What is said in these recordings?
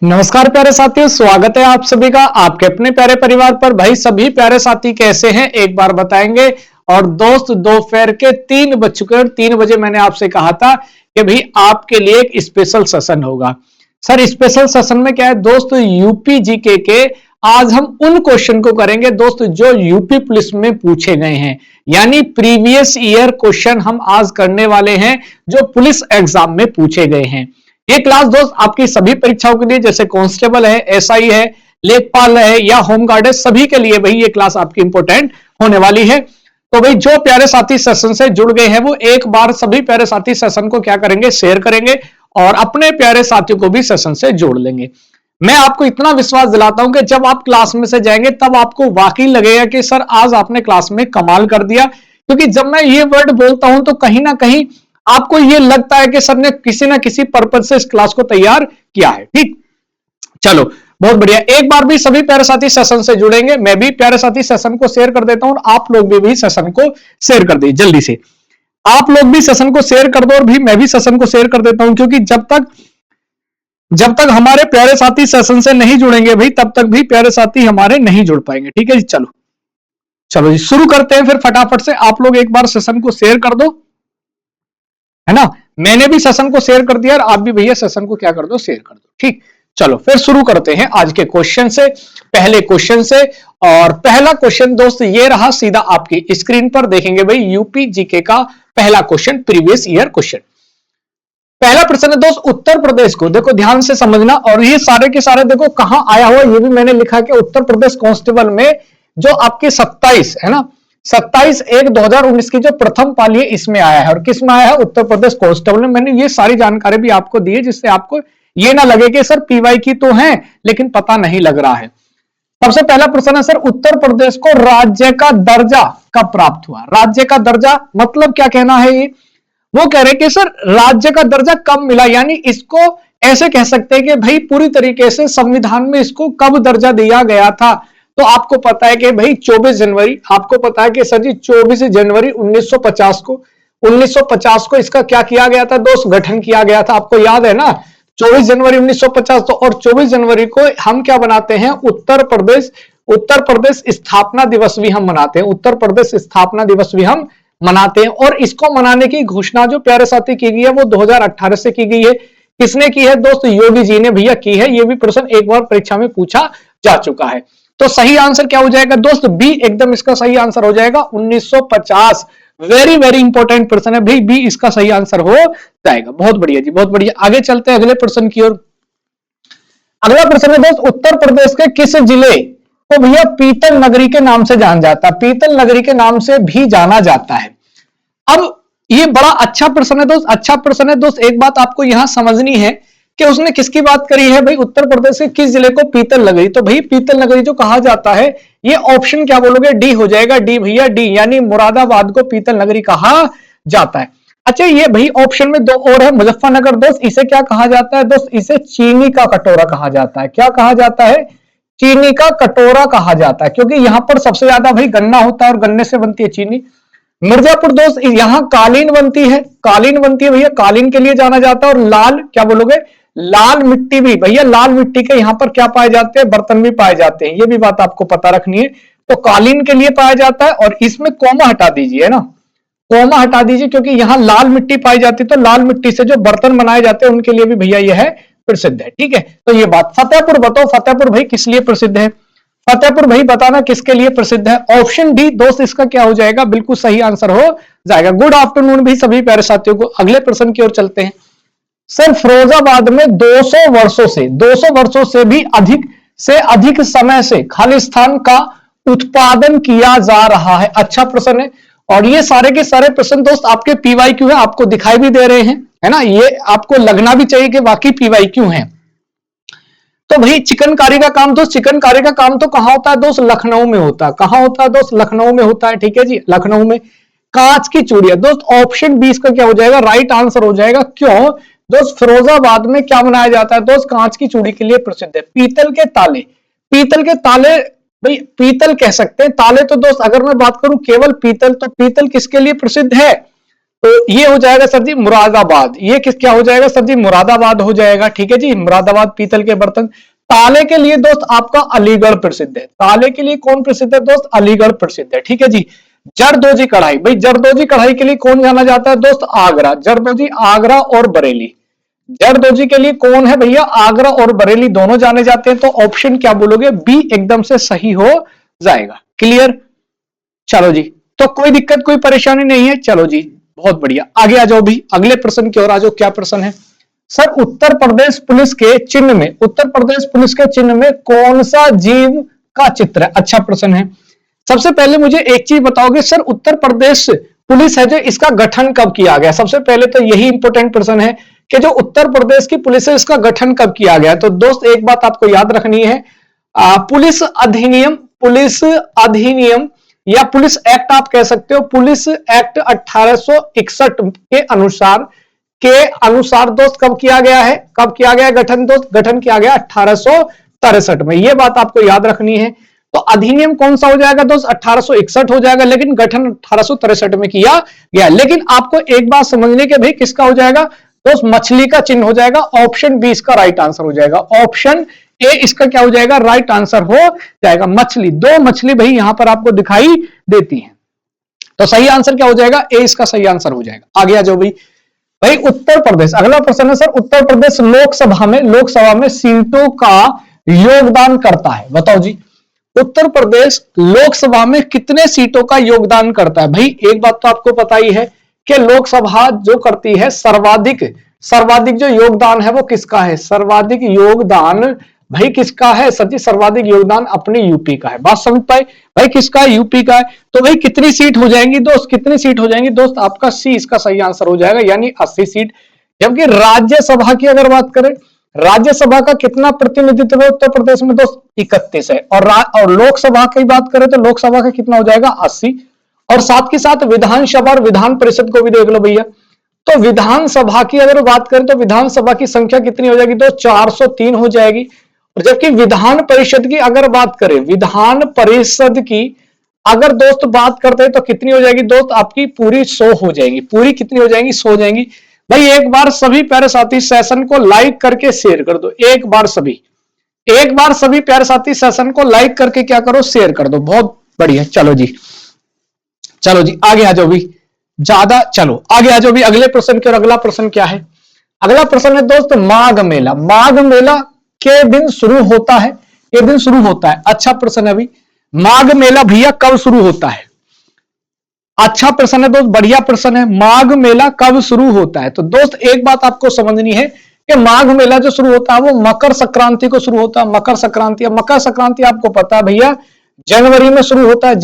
नमस्कार प्यारे साथियों, स्वागत है आप सभी का आपके अपने प्यारे परिवार पर। भाई सभी प्यारे साथी कैसे हैं एक बार बताएंगे। और दोस्त दोपहर के 3 बज चुके और 3 बजे मैंने आपसे कहा था कि भाई आपके लिए एक स्पेशल सेशन होगा। सर स्पेशल सेशन में क्या है दोस्त, यूपी जीके के आज हम उन क्वेश्चन को करेंगे दोस्त जो यूपी पुलिस में पूछे गए हैं, यानी प्रीवियस ईयर क्वेश्चन हम आज करने वाले हैं जो पुलिस एग्जाम में पूछे गए हैं। ये क्लास दोस्त आपकी सभी परीक्षाओं के लिए, जैसे कांस्टेबल है, एसआई है, लेखपाल है या होमगार्ड है, सभी के लिए भाई ये क्लास आपकी इंपॉर्टेंट होने वाली है। तो भाई जो प्यारे साथी सेशन से जुड़ गए हैं वो एक बार सभी प्यारे साथी सेशन को क्या करेंगे, शेयर करेंगे और अपने प्यारे साथियों को भी सेशन से जोड़ लेंगे। मैं आपको इतना विश्वास दिलाता हूं कि जब आप क्लास में से जाएंगे तब आपको वाकई लगेगा कि सर आज आपने क्लास में कमाल कर दिया, क्योंकि जब मैं ये वर्ड बोलता हूं तो कहीं ना कहीं आपको ये लगता है कि सर ने किसी ना किसी पर्पज से इस क्लास को तैयार किया है। ठीक, चलो बहुत बढ़िया। एक बार भी सभी प्यारे साथी सेशन से जुड़ेंगे, मैं भी प्यारे साथी सेशन को शेयर कर देता हूं और आप लोग भी सेशन को शेयर कर दीजिए जल्दी से। आप लोग भी सेशन को शेयर कर दो और भी मैं भी सेशन को शेयर कर देता हूं, क्योंकि जब तक हमारे प्यारे साथी सेशन से नहीं जुड़ेंगे भाई तब तक भी प्यारे साथी हमारे नहीं जुड़ पाएंगे। ठीक है जी, चलो जी शुरू करते हैं फिर फटाफट से। आप लोग एक बार सेशन को शेयर कर दो, है ना। मैंने भी सेशन को शेयर कर दिया और आप भी भैया सेशन को क्या कर दो, शेयर कर दो। ठीक, चलो फिर शुरू करते हैं आज के क्वेश्चन से, पहले क्वेश्चन से। और पहला क्वेश्चन दोस्त ये रहा, सीधा आपकी स्क्रीन पर देखेंगे भाई यूपी जीके का पहला क्वेश्चन, प्रीवियस ईयर क्वेश्चन। पहला प्रश्न है दोस्त, उत्तर प्रदेश को देखो ध्यान से समझना, और ये सारे के सारे देखो कहां आया हुआ ये भी मैंने लिखा कि उत्तर प्रदेश कांस्टेबल में जो आपकी 27 है ना, 27/1/2019 की जो प्रथम पाली है इसमें आया है। और किस में आया है, उत्तर प्रदेश कांस्टेबल में। मैंने ये सारी जानकारी भी आपको दी है जिससे आपको ये ना लगे कि सर पीवाई की तो है लेकिन पता नहीं लग रहा है। सबसे पहला प्रश्न है सर, उत्तर प्रदेश को राज्य का दर्जा कब प्राप्त हुआ। राज्य का दर्जा मतलब क्या कहना है, ये वो कह रहे कि सर राज्य का दर्जा कब मिला, यानी इसको ऐसे कह सकते हैं कि भाई पूरी तरीके से संविधान में इसको कब दर्जा दिया गया था। तो आपको पता है कि भाई 24 जनवरी, आपको पता है कि सर जी 24 जनवरी 1950 को इसका क्या किया गया था दोस्त, गठन किया गया था। आपको याद है ना 24 जनवरी 1950। तो और 24 जनवरी को हम क्या बनाते हैं, उत्तर प्रदेश स्थापना दिवस भी हम मनाते हैं। उत्तर प्रदेश स्थापना दिवस भी हम मनाते हैं। और इसको मनाने की घोषणा जो प्यारे साथी की गई है वो 2018 से की गई है। किसने की है दोस्त, योगी जी ने भैया की है। ये भी प्रश्न एक बार परीक्षा में पूछा जा चुका है। तो सही आंसर क्या हो जाएगा दोस्त, बी एकदम इसका सही आंसर हो जाएगा 1950। वेरी वेरी इंपॉर्टेंट प्रश्न है भाई, बी इसका सही आंसर हो जाएगा। बहुत बढ़िया जी, बहुत बढ़िया। आगे चलते हैं अगले प्रश्न की ओर। अगला प्रश्न है दोस्त, उत्तर प्रदेश के किस जिले को भैया पीतल नगरी के नाम से जाना जाता है। पीतल नगरी के नाम से भी जाना जाता है। अब ये बड़ा अच्छा प्रश्न है दोस्त, अच्छा प्रश्न है दोस्त। एक बात आपको यहां समझनी है कि उसने किसकी बात करी है भाई, उत्तर प्रदेश के किस जिले को पीतल नगरी। तो भाई पीतल नगरी जो कहा जाता है, ये ऑप्शन क्या बोलोगे, डी हो जाएगा। डी भैया डी, यानी मुरादाबाद को पीतल नगरी कहा जाता है। अच्छा ये भाई ऑप्शन में दो और है, मुजफ्फरनगर दोस्त, इसे क्या कहा जाता है दोस्त, इसे चीनी का कटोरा कहा जाता है। क्या कहा जाता है, चीनी का कटोरा कहा जाता है, क्योंकि यहां पर सबसे ज्यादा भाई गन्ना होता है और गन्ने से बनती है चीनी। मिर्जापुर दोस्त, यहां कालीन बनती है, कालीन बनती है भैया, कालीन के लिए जाना जाता है। और लाल क्या बोलोगे, लाल मिट्टी भी भैया, लाल मिट्टी के यहां पर क्या पाए जाते हैं, बर्तन भी पाए जाते हैं। ये भी बात आपको पता रखनी है। तो कालीन के लिए पाया जाता है, और इसमें कोमा हटा दीजिए, है ना, कोमा हटा दीजिए, क्योंकि यहां लाल मिट्टी पाई जाती है। तो लाल मिट्टी से जो बर्तन बनाए जाते हैं उनके लिए भी भैया यह है प्रसिद्ध है। ठीक है, तो ये बात। फतेहपुर बताओ, फतेहपुर भाई किस लिए प्रसिद्ध है, फतेहपुर भाई बताना किसके लिए प्रसिद्ध है। ऑप्शन डी दोस्त इसका क्या हो जाएगा, बिल्कुल सही आंसर हो जाएगा। गुड आफ्टरनून भी सभी प्यारे साथियों को। अगले प्रश्न की ओर चलते हैं। सर फिरोजाबाद में 200 वर्षों से भी अधिक समय से खालिस्तान का उत्पादन किया जा रहा है। अच्छा प्रश्न है। और ये सारे के सारे प्रश्न दोस्त आपके पीवाईक्यू है, आपको दिखाई भी दे रहे हैं, है ना। ये आपको लगना भी चाहिए कि वाकई पीवाईक्यू है। तो भाई चिकनकारी का काम दोस्त, चिकनकारी का काम तो कहां होता है दोस्त, लखनऊ में होता है। कहां होता है दोस्त, लखनऊ में होता है। ठीक है जी, लखनऊ में। कांच की चूड़ियां दोस्त, ऑप्शन 20 का क्या हो जाएगा, राइट आंसर हो जाएगा। क्यों दोस्त, फिरोजाबाद में क्या बनाया जाता है दोस्त, कांच की चूड़ी के लिए प्रसिद्ध है। पीतल के ताले भाई पीतल कह सकते हैं। ताले तो दोस्त अगर मैं बात करूं केवल पीतल, तो पीतल किसके लिए प्रसिद्ध है? तो ये हो जाएगा सर जी मुरादाबाद। ये क्या हो जाएगा सर जी? मुरादाबाद हो जाएगा। ठीक है जी, मुरादाबाद पीतल के बर्तन। ताले के लिए दोस्त आपका अलीगढ़ प्रसिद्ध है। ताले के लिए कौन प्रसिद्ध है दोस्त? अलीगढ़ प्रसिद्ध है। ठीक है जी। जरदोजी कढ़ाई, भाई जरदोजी कढ़ाई के लिए कौन जाना जाता है दोस्त? आगरा। जरदोजी आगरा और बरेली। जरदोजी के लिए कौन है भैया? आगरा और बरेली दोनों जाने जाते हैं। तो ऑप्शन क्या बोलोगे? बी एकदम से सही हो जाएगा। क्लियर? चलो जी, तो कोई दिक्कत कोई परेशानी नहीं है। चलो जी बहुत बढ़िया, आगे आ जाओ भी, अगले प्रश्न की ओर आ जाओ। क्या प्रश्न है सर? उत्तर प्रदेश पुलिस के चिन्ह में, उत्तर प्रदेश पुलिस के चिन्ह में कौन सा जीव का चित्र है? अच्छा प्रश्न है। सबसे पहले मुझे एक चीज बताओगे सर, उत्तर प्रदेश पुलिस है जो, इसका गठन कब किया गया? सबसे पहले तो यही इंपॉर्टेंट प्रश्न है कि जो उत्तर प्रदेश की पुलिस है इसका गठन कब किया गया? तो दोस्त एक बात आपको याद रखनी है, पुलिस अधिनियम या पुलिस एक्ट आप कह सकते हो, पुलिस एक्ट 1861 के अनुसार दोस्त कब किया गया है? कब किया गया गठन दोस्त? गठन किया गया 1863 में। यह बात आपको याद रखनी है। तो अधिनियम कौन सा हो जाएगा दोस्त? 1861 हो जाएगा, लेकिन गठन 1863 में किया गया। लेकिन आपको एक बात समझने के भाई किसका हो जाएगा दोस्त? मछली का चिन्ह हो जाएगा। ऑप्शन बी इसका राइट आंसर हो जाएगा। ऑप्शन ए इसका क्या हो जाएगा? राइट आंसर हो जाएगा। मछली, दो मछली भाई यहां पर आपको दिखाई देती हैं। तो सही आंसर क्या हो जाएगा? ए इसका सही आंसर हो जाएगा। आगे आ जाओ भाई। भाई उत्तर प्रदेश, अगला प्रश्न है सर, उत्तर प्रदेश लोकसभा में सीटों का योगदान करता है। बताओ जी, उत्तर प्रदेश लोकसभा में कितने सीटों का योगदान करता है? भाई एक बात तो आपको पता ही है कि लोकसभा जो करती है सर्वाधिक जो योगदान है वो किसका है? सर्वाधिक योगदान भाई किसका है सर जी? सर्वाधिक योगदान अपने यूपी का है। बात समझ पाए भाई? किसका है? यूपी का है। तो भाई कितनी सीट हो जाएंगी दोस्त? कितनी सीट हो जाएंगी दोस्त? आपका सी इसका सही आंसर हो जाएगा, यानी 80 सीट। जबकि राज्यसभा की अगर बात करें, राज्यसभा का कितना प्रतिनिधित्व है उत्तर प्रदेश में दोस्त? 31 है। और लोकसभा की बात करें तो लोकसभा का कितना हो जाएगा? 80। और साथ के साथ विधानसभा और विधान परिषद को भी देख लो भैया। तो विधानसभा की अगर बात करें तो विधानसभा की संख्या कितनी हो जाएगी दोस्त? 403 हो जाएगी। जबकि विधान परिषद की अगर बात करें, विधान परिषद की अगर दोस्त बात करते हैं तो कितनी हो जाएगी दोस्त? आपकी पूरी 100 हो जाएंगी। पूरी कितनी हो जाएंगी? 100 हो जाएंगी। भाई एक बार सभी प्यारे साथी सेशन को लाइक करके शेयर कर दो। एक बार सभी प्यारे साथी सेशन को लाइक करके क्या करो? शेयर कर दो। बहुत बढ़िया। चलो जी आगे आ जाओ भी। चलो आगे आ जाओ भी अगले प्रश्न की। और अगला प्रश्न क्या है? अगला प्रश्न है दोस्त माघ मेला। माघ मेला के दिन शुरू होता है? ये दिन शुरू होता है। अच्छा प्रश्न है अभी, माघ मेला भैया कब शुरू होता है? अच्छा प्रश्न है दोस्त, बढ़िया प्रश्न है। माघ मेला कब शुरू होता है? तो दोस्त एक बात आपको समझनी है कि माघ मेला जो शुरू होता है वो मकर संक्रांति को शुरू होता है। मकर संक्रांति आपको पता है भैया जनवरी में शुरू होता है।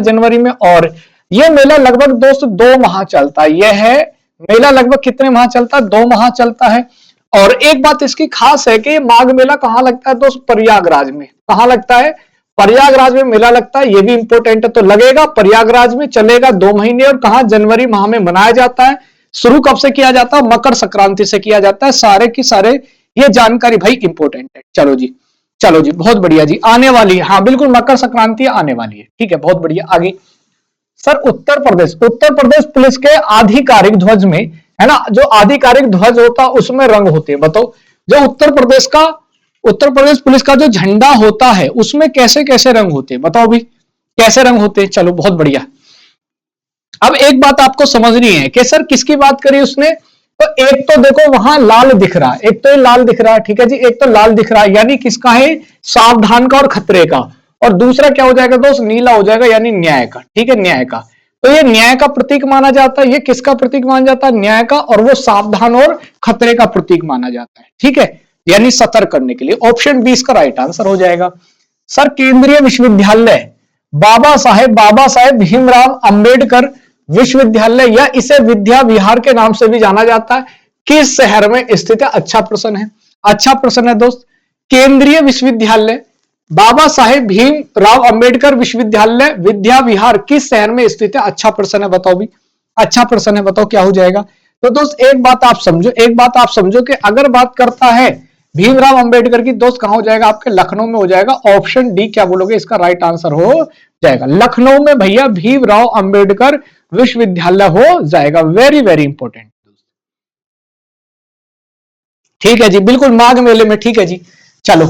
जनवरी में। और यह मेला लगभग दोस्त 2 माह चलता है। यह है मेला लगभग कितने माह चलता है? 2 माह चलता है। और एक बात इसकी खास है कि माघ मेला कहां लगता है दोस्त? प्रयागराज में। कहां लगता है? प्रयागराज में मेला लगता है। ये भी इंपॉर्टेंट है। तो लगेगा प्रयागराज में, चलेगा 2 महीने। और कहा? जनवरी माह में मनाया जाता है। शुरू कब से किया जाता है? मकर संक्रांति से किया जाता है। सारे की सारे ये जानकारी भाई इंपॉर्टेंट है। चलो जी बहुत बढ़िया जी। आने वाली है, हाँ बिल्कुल मकर संक्रांति आने वाली है। ठीक है, बहुत बढ़िया। आगे सर उत्तर प्रदेश पुलिस के आधिकारिक ध्वज में है ना, जो आधिकारिक ध्वज होता है उसमें रंग होते हैं। बताओ जो उत्तर प्रदेश पुलिस का जो झंडा होता है उसमें कैसे कैसे रंग होते हैं? बताओ भी कैसे रंग होते हैं? चलो बहुत बढ़िया। अब एक बात आपको समझनी है कि सर किसकी बात करी उसने? तो एक तो देखो वहां लाल दिख रहा है, एक तो ये लाल दिख रहा है। ठीक है जी, एक तो लाल दिख रहा है यानी किसका है? सावधान का और खतरे का। और दूसरा क्या हो जाएगा दोस्त? नीला हो जाएगा यानी न्याय का। ठीक है, न्याय का। तो ये न्याय का प्रतीक माना जाता है। ये किसका प्रतीक माना जाता है? न्याय का। और वो सावधान और खतरे का प्रतीक माना जाता है। ठीक है, यानी सतर्क करने के लिए। ऑप्शन बी इसका राइट आंसर हो जाएगा। सर केंद्रीय विश्वविद्यालय बाबा साहेब भीमराव अंबेडकर विश्वविद्यालय या इसे विद्या विहार के नाम से भी जाना जाता है, किस शहर में स्थित है? अच्छा प्रश्न है दोस्त। केंद्रीय विश्वविद्यालय बाबा साहेब भीमराव अंबेडकर विश्वविद्यालय विद्या विहार किस शहर में स्थित है? अच्छा प्रश्न है, बताओ भी। अच्छा प्रश्न है, बताओ क्या हो जाएगा? तो दोस्त एक बात आप समझो कि अगर बात करता है भीमराव अंबेडकर की दोस्त कहां हो जाएगा, आपके लखनऊ में हो जाएगा। ऑप्शन डी क्या बोलोगे, इसका राइट आंसर हो जाएगा। लखनऊ में भैया भीमराव अंबेडकर विश्वविद्यालय हो जाएगा। Very very important. ठीक है जी, बिल्कुल माघ मेले में। ठीक है जी, चलो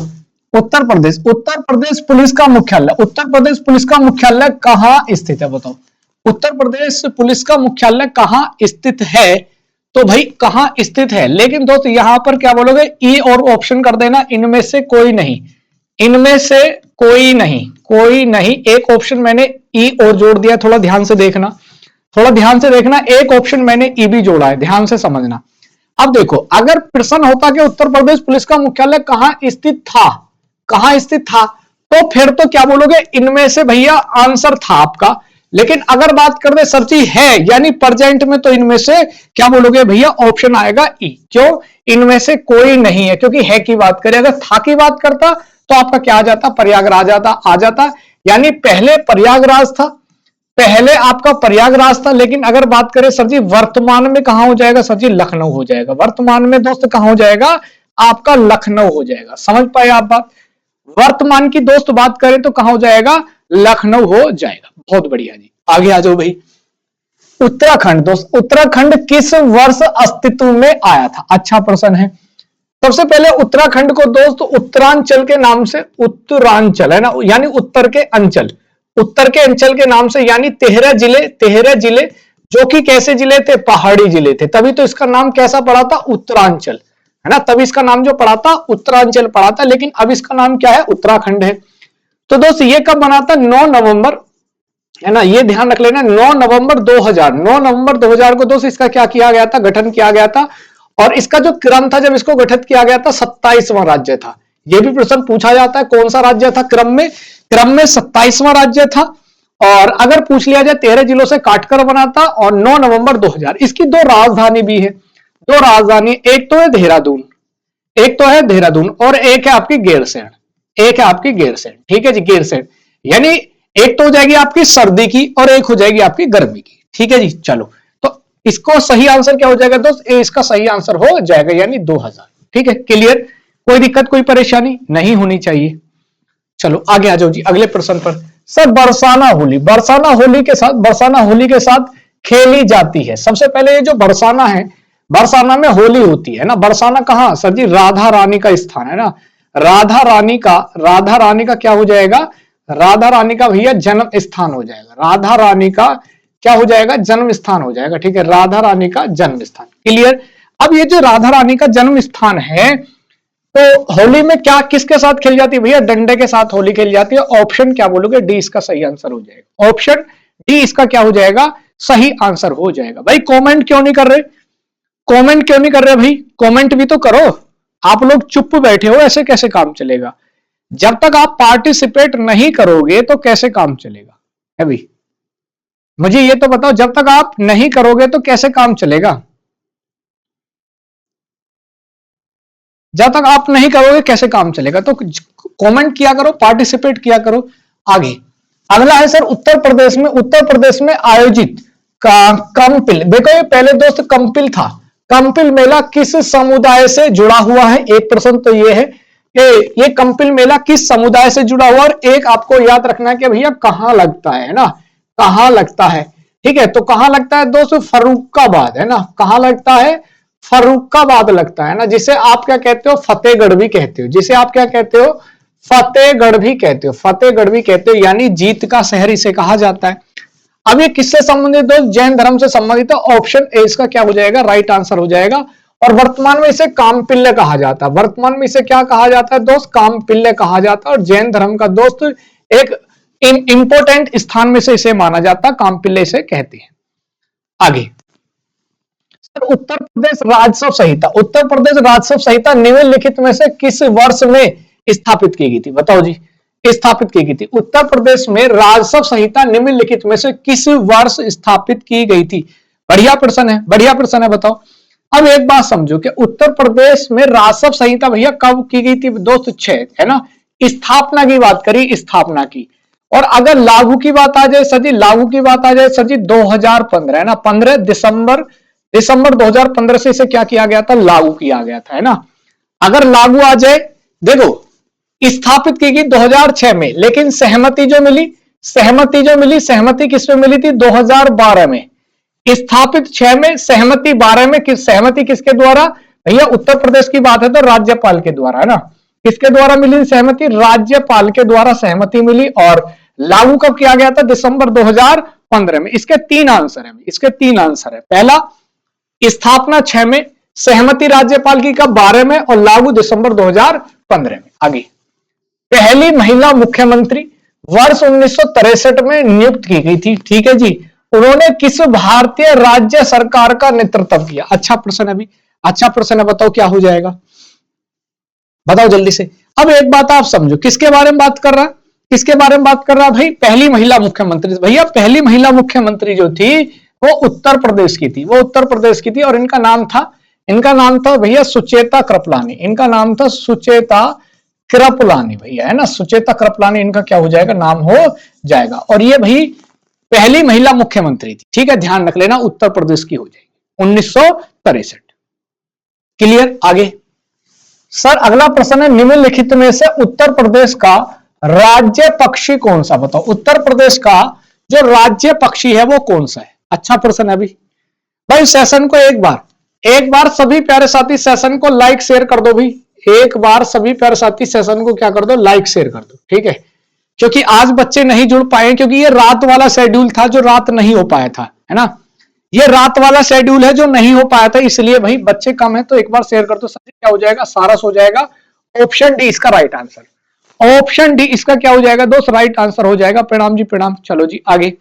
उत्तर प्रदेश। उत्तर प्रदेश पुलिस का मुख्यालय, उत्तर प्रदेश पुलिस का मुख्यालय कहां स्थित है, बताओ। उत्तर प्रदेश पुलिस का मुख्यालय कहां स्थित है, तो भाई कहां स्थित है। लेकिन दोस्त यहां पर क्या बोलोगे, ई और ऑप्शन कर देना, इनमें से कोई नहीं, इनमें से कोई नहीं, कोई नहीं। एक ऑप्शन मैंने ई और जोड़ दिया, थोड़ा ध्यान से देखना, थोड़ा ध्यान से देखना। एक ऑप्शन मैंने ई भी जोड़ा है, ध्यान से समझना। अब देखो, अगर प्रश्न होता कि उत्तर प्रदेश पुलिस का मुख्यालय कहां स्थित था, कहां स्थित था, तो फिर तो क्या बोलोगे, इनमें से भैया आंसर था आपका। लेकिन अगर बात कर दे सर जी है यानी प्रेजेंट में, तो इनमें से क्या बोलोगे भैया, ऑप्शन आएगा ई। क्यों, इनमें से कोई नहीं है, क्योंकि है की बात करें, अगर था की बात करता तो आपका क्या आ जाता, प्रयागराज आ जाता। यानी पहले प्रयागराज था, पहले आपका प्रयागराज था। लेकिन अगर बात करें सर जी वर्तमान में कहां हो जाएगा, सर जी लखनऊ हो जाएगा। वर्तमान में दोस्त कहां हो जाएगा, आपका लखनऊ हो जाएगा। समझ पाए आप बात। वर्तमान की दोस्त बात करें तो कहां हो जाएगा, लखनऊ हो जाएगा। बहुत बढ़िया जी, आगे आ जाओ भाई। उत्तराखंड दोस्त, उत्तराखंड किस वर्ष अस्तित्व में आया था, अच्छा प्रश्न है। सबसे पहले उत्तराखंड को दोस्त उत्तरांचल के नाम से, उत्तरांचल है ना, यानी उत्तर के अंचल, उत्तर के अंचल के नाम से, यानी 13 जिले, 13 जिले जो कि कैसे जिले थे, पहाड़ी जिले थे, तभी तो इसका नाम कैसा पड़ा था, उत्तरांचल, है ना। तभी इसका नाम जो पड़ा था उत्तरांचल पड़ा था, लेकिन अब इसका नाम क्या है, उत्तराखंड है। तो दोस्त ये कब बना था, 9 नवंबर, है ना, ये ध्यान रख लेना, 9 नवंबर 2000, 9 नवंबर 2000 को दोस्त इसका क्या किया गया था, गठन किया गया था। और इसका जो क्रम था जब इसको गठित किया गया था, 27वां राज्य था। यह भी प्रश्न पूछा जाता है, कौन सा राज्य था क्रम में, क्रम में 27वां राज्य था। और अगर पूछ लिया जाए 13 जिलों से काटकर बना था, और 9 नवंबर 2000। इसकी 2 राजधानी भी है, 2 राजधानी, एक तो है देहरादून, एक तो है देहरादून, और एक है आपकी गैरसैंण, एक है आपकी गैरसैंण। ठीक है जी, गैरसैंण, यानी एक तो हो जाएगी आपकी सर्दी की और एक हो जाएगी आपकी गर्मी की। ठीक है जी, चलो तो इसको सही आंसर क्या हो जाएगा दोस्त, ए इसका सही आंसर हो जाएगा, यानी 2000। ठीक है, क्लियर, कोई दिक्कत कोई परेशानी नहीं होनी चाहिए। चलो आगे आ जाओ जी अगले प्रश्न पर। सर बरसाना होली, बरसाना होली के साथ, बरसाना होली के साथ खेली जाती है। सबसे पहले ये जो बरसाना है, बरसाना में होली होती है ना। बरसाना कहां, सर जी राधा रानी का स्थान है ना, राधा रानी का, राधा रानी का क्या हो जाएगा, राधा रानी का भैया जन्म स्थान हो जाएगा। राधा रानी का क्या हो जाएगा, जन्म स्थान हो जाएगा। ठीक है, राधा रानी का जन्म स्थान, क्लियर। अब ये जो राधा रानी का जन्म स्थान है, तो होली में क्या किसके साथ खेली जाती है भैया, डंडे के साथ होली खेली जाती है। ऑप्शन क्या बोलोगे, डी इसका सही आंसर हो जाएगा। ऑप्शन डी इसका क्या हो जाएगा, सही आंसर हो जाएगा। भाई कमेंट क्यों नहीं कर रहे, कमेंट क्यों नहीं कर रहे भाई, कमेंट भी तो करो। आप लोग चुप बैठे हो, ऐसे कैसे काम चलेगा। जब तक आप पार्टिसिपेट नहीं करोगे तो कैसे काम चलेगा, है भाई, मुझे ये तो बताओ, जब तक आप नहीं करोगे तो कैसे काम चलेगा। जब तक आप नहीं करोगे कैसे काम चलेगा, तो कमेंट किया करो, पार्टिसिपेट किया करो। आगे अगला है सर, उत्तर प्रदेश में, उत्तर प्रदेश में आयोजित कंपिल, देखो ये पहले दोस्त कंपिल था, कंपिल मेला किस समुदाय से जुड़ा हुआ है। एक प्रश्न तो ये है कि ये कंपिल मेला किस समुदाय से जुड़ा हुआ, और एक आपको याद रखना है कि भैया कहां लगता है ना, कहां लगता है। ठीक है, तो कहां लगता है दोस्त, फर्रुखाबाद, है ना, कहां लगता है, फर्रुखाबाद लगता है ना, जिसे आप क्या कहते हो, फतेहगढ़ भी कहते हो, जिसे आप क्या कहते हो, फतेहगढ़ भी कहते हो, फतेहगढ़ भी कहते हो, यानी जीत का शहर इसे कहा जाता है। अब ये किससे संबंधित दोस्त, जैन धर्म से संबंधित है। ऑप्शन ए इसका क्या हो जाएगा, राइट आंसर हो जाएगा। और वर्तमान में इसे कामपिल्य कहा जाता है, वर्तमान में इसे क्या कहा जाता है दोस्त, कामपिल्य कहा जाता है। और जैन धर्म का दोस्त एक इंपोर्टेंट स्थान में से इसे माना जाता है, कामपिल्य इसे कहते हैं। आगे उत्तर प्रदेश राजस्व संहिता, उत्तर प्रदेश राजस्व संहिता निम्नलिखित में से किस वर्ष में स्थापित की गई थी, बताओ जी, स्थापित की गई थी। उत्तर प्रदेश में राजस्व संहिता निम्नलिखित में से किस वर्ष स्थापित की गई थी। बढ़िया प्रश्न है, बढ़िया प्रश्न है, बताओ। अब एक बात समझो कि उत्तर प्रदेश में राजस्व संहिता भैया कब की गई थी दोस्त, 6, है ना। स्थापना की बात करी, स्थापना की। और अगर लागू की बात आ जाए सर जी, लागू की बात आ जाए सर जी 2015, है ना, 15 दिसंबर 2015 से इसे क्या किया गया था, लागू किया गया था, है ना। अगर लागू आ जाए, देखो स्थापित की गई 2006 में, लेकिन सहमति जो मिली, सहमति किस में मिली थी? 2012 में। स्थापित 6 में, सहमति 12 में। सहमति किसके द्वारा? भैया उत्तर प्रदेश की बात है तो राज्यपाल के द्वारा, है ना। किसके द्वारा मिली सहमति? राज्यपाल के द्वारा सहमति मिली। और लागू कब किया गया था? दिसंबर 2015 में। इसके 3 आंसर है। पहला, स्थापना 6 में, सहमति राज्यपाल की कब? 12 में, और लागू दिसंबर 2015 में। आगे, पहली महिला मुख्यमंत्री वर्ष 1963 में नियुक्त की गई थी। ठीक है जी। उन्होंने किस भारतीय राज्य सरकार का नेतृत्व किया? अच्छा प्रश्न है अभी, अच्छा प्रश्न है। बताओ क्या हो जाएगा, बताओ जल्दी से। अब एक बात आप समझो, किसके बारे में बात कर रहा है? किसके बारे में बात कर रहा है भाई? पहली महिला मुख्यमंत्री। भैया पहली महिला मुख्यमंत्री जो थी वो उत्तर प्रदेश की थी, वो उत्तर प्रदेश की थी। और इनका नाम था भैया सुचेता कृपलानी। इनका नाम था सुचेता कृपलानी भैया, है ना। सुचेता कृपलानी इनका क्या हो जाएगा? नाम हो जाएगा। और ये भाई पहली महिला मुख्यमंत्री थी। ठीक है, ध्यान रख लेना, उत्तर प्रदेश की हो जाएगी 1963। क्लियर? आगे सर अगला प्रश्न है, निम्नलिखित में से उत्तर प्रदेश का राज्य पक्षी कौन सा? बताओ उत्तर प्रदेश का जो राज्य पक्षी है वो कौन सा है? अच्छा प्रश्न है अभी भाई। सेशन को एक बार सभी प्यारे साथी सेशन को लाइक शेयर कर दो भाई। एक बार सभी प्यारे साथी सेशन को क्या कर दो? लाइक शेयर कर दो। ठीक है, क्योंकि आज बच्चे नहीं जुड़ पाए, क्योंकि ये रात वाला शेड्यूल था जो रात नहीं हो पाया था, है ना। ये रात वाला शेड्यूल है जो नहीं हो पाया था, इसलिए भाई बच्चे कम है। तो एक बार शेयर कर दो। सभी क्या हो जाएगा? सारस हो जाएगा। ऑप्शन डी इसका राइट आंसर। ऑप्शन डी इसका क्या हो जाएगा दोस्त? राइट आंसर हो जाएगा। प्रणाम जी, प्रणाम। चलो जी आगे,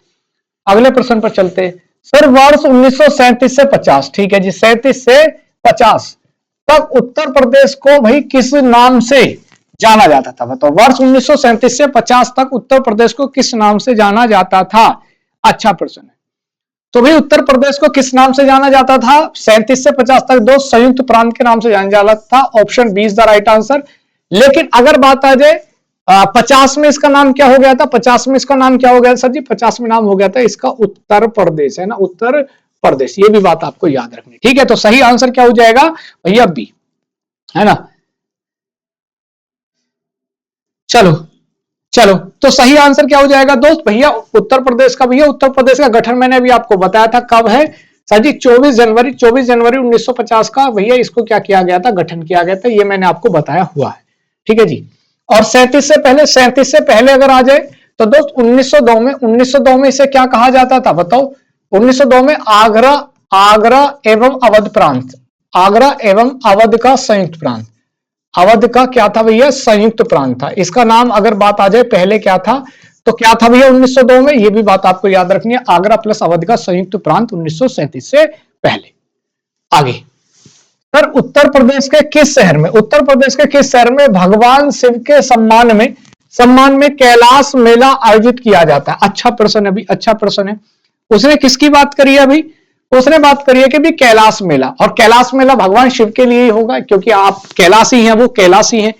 अगले प्रश्न पर चलते हैं। सर वर्ष 1937 से 50, ठीक है जी, 37 से 50 तक उत्तर प्रदेश को भाई किस नाम से जाना जाता था? बताओ वर्ष 1937 से 50 तक उत्तर प्रदेश को किस नाम से जाना जाता था? अच्छा प्रश्न है। तो भाई उत्तर प्रदेश को किस नाम से जाना जाता था? 37 से 50 तक दोस्त संयुक्त प्रांत के नाम से जाना जाता था। Option B is the right answer. लेकिन अगर बात आ जाए 50 में इसका नाम क्या हो गया था? 50 में इसका नाम क्या हो गया सर जी? 50 में नाम हो गया था इसका उत्तर प्रदेश, है ना, उत्तर प्रदेश। ये भी बात आपको याद रखनी, ठीक है। तो सही आंसर क्या हो जाएगा भैया? बी, है ना। चलो तो सही आंसर क्या हो जाएगा दोस्त? भैया उत्तर प्रदेश का। भैया उत्तर प्रदेश का गठन मैंने अभी आपको बताया था, कब है सर जी? 24 जनवरी 1950 का भैया इसको क्या किया गया था? गठन किया गया था। ये मैंने आपको बताया हुआ है, ठीक है जी। और 37 से पहले अगर आ जाए तो दोस्त 1902 में इसे क्या कहा जाता था? बताओ 1902 में आगरा एवं अवध प्रांत, आगरा एवं अवध का संयुक्त प्रांत। अवध का क्या था भैया? संयुक्त प्रांत था। इसका नाम अगर बात आ जाए पहले क्या था, तो क्या था भैया 1902 में? ये भी बात आपको याद रखनी है। आगरा प्लस अवध का संयुक्त प्रांत 1937 से पहले। आगे सर उत्तर प्रदेश के किस शहर में, उत्तर प्रदेश के किस शहर में भगवान शिव के सम्मान में कैलाश मेला आयोजित किया जाता है? अच्छा प्रश्न है अभी, अच्छा प्रश्न है। उसने किसकी बात करी है अभी? उसने बात करी है कि भी कैलाश मेला, और कैलाश मेला भगवान शिव के लिए ही होगा, क्योंकि आप कैलाशी हैं, वो कैलाशी हैं।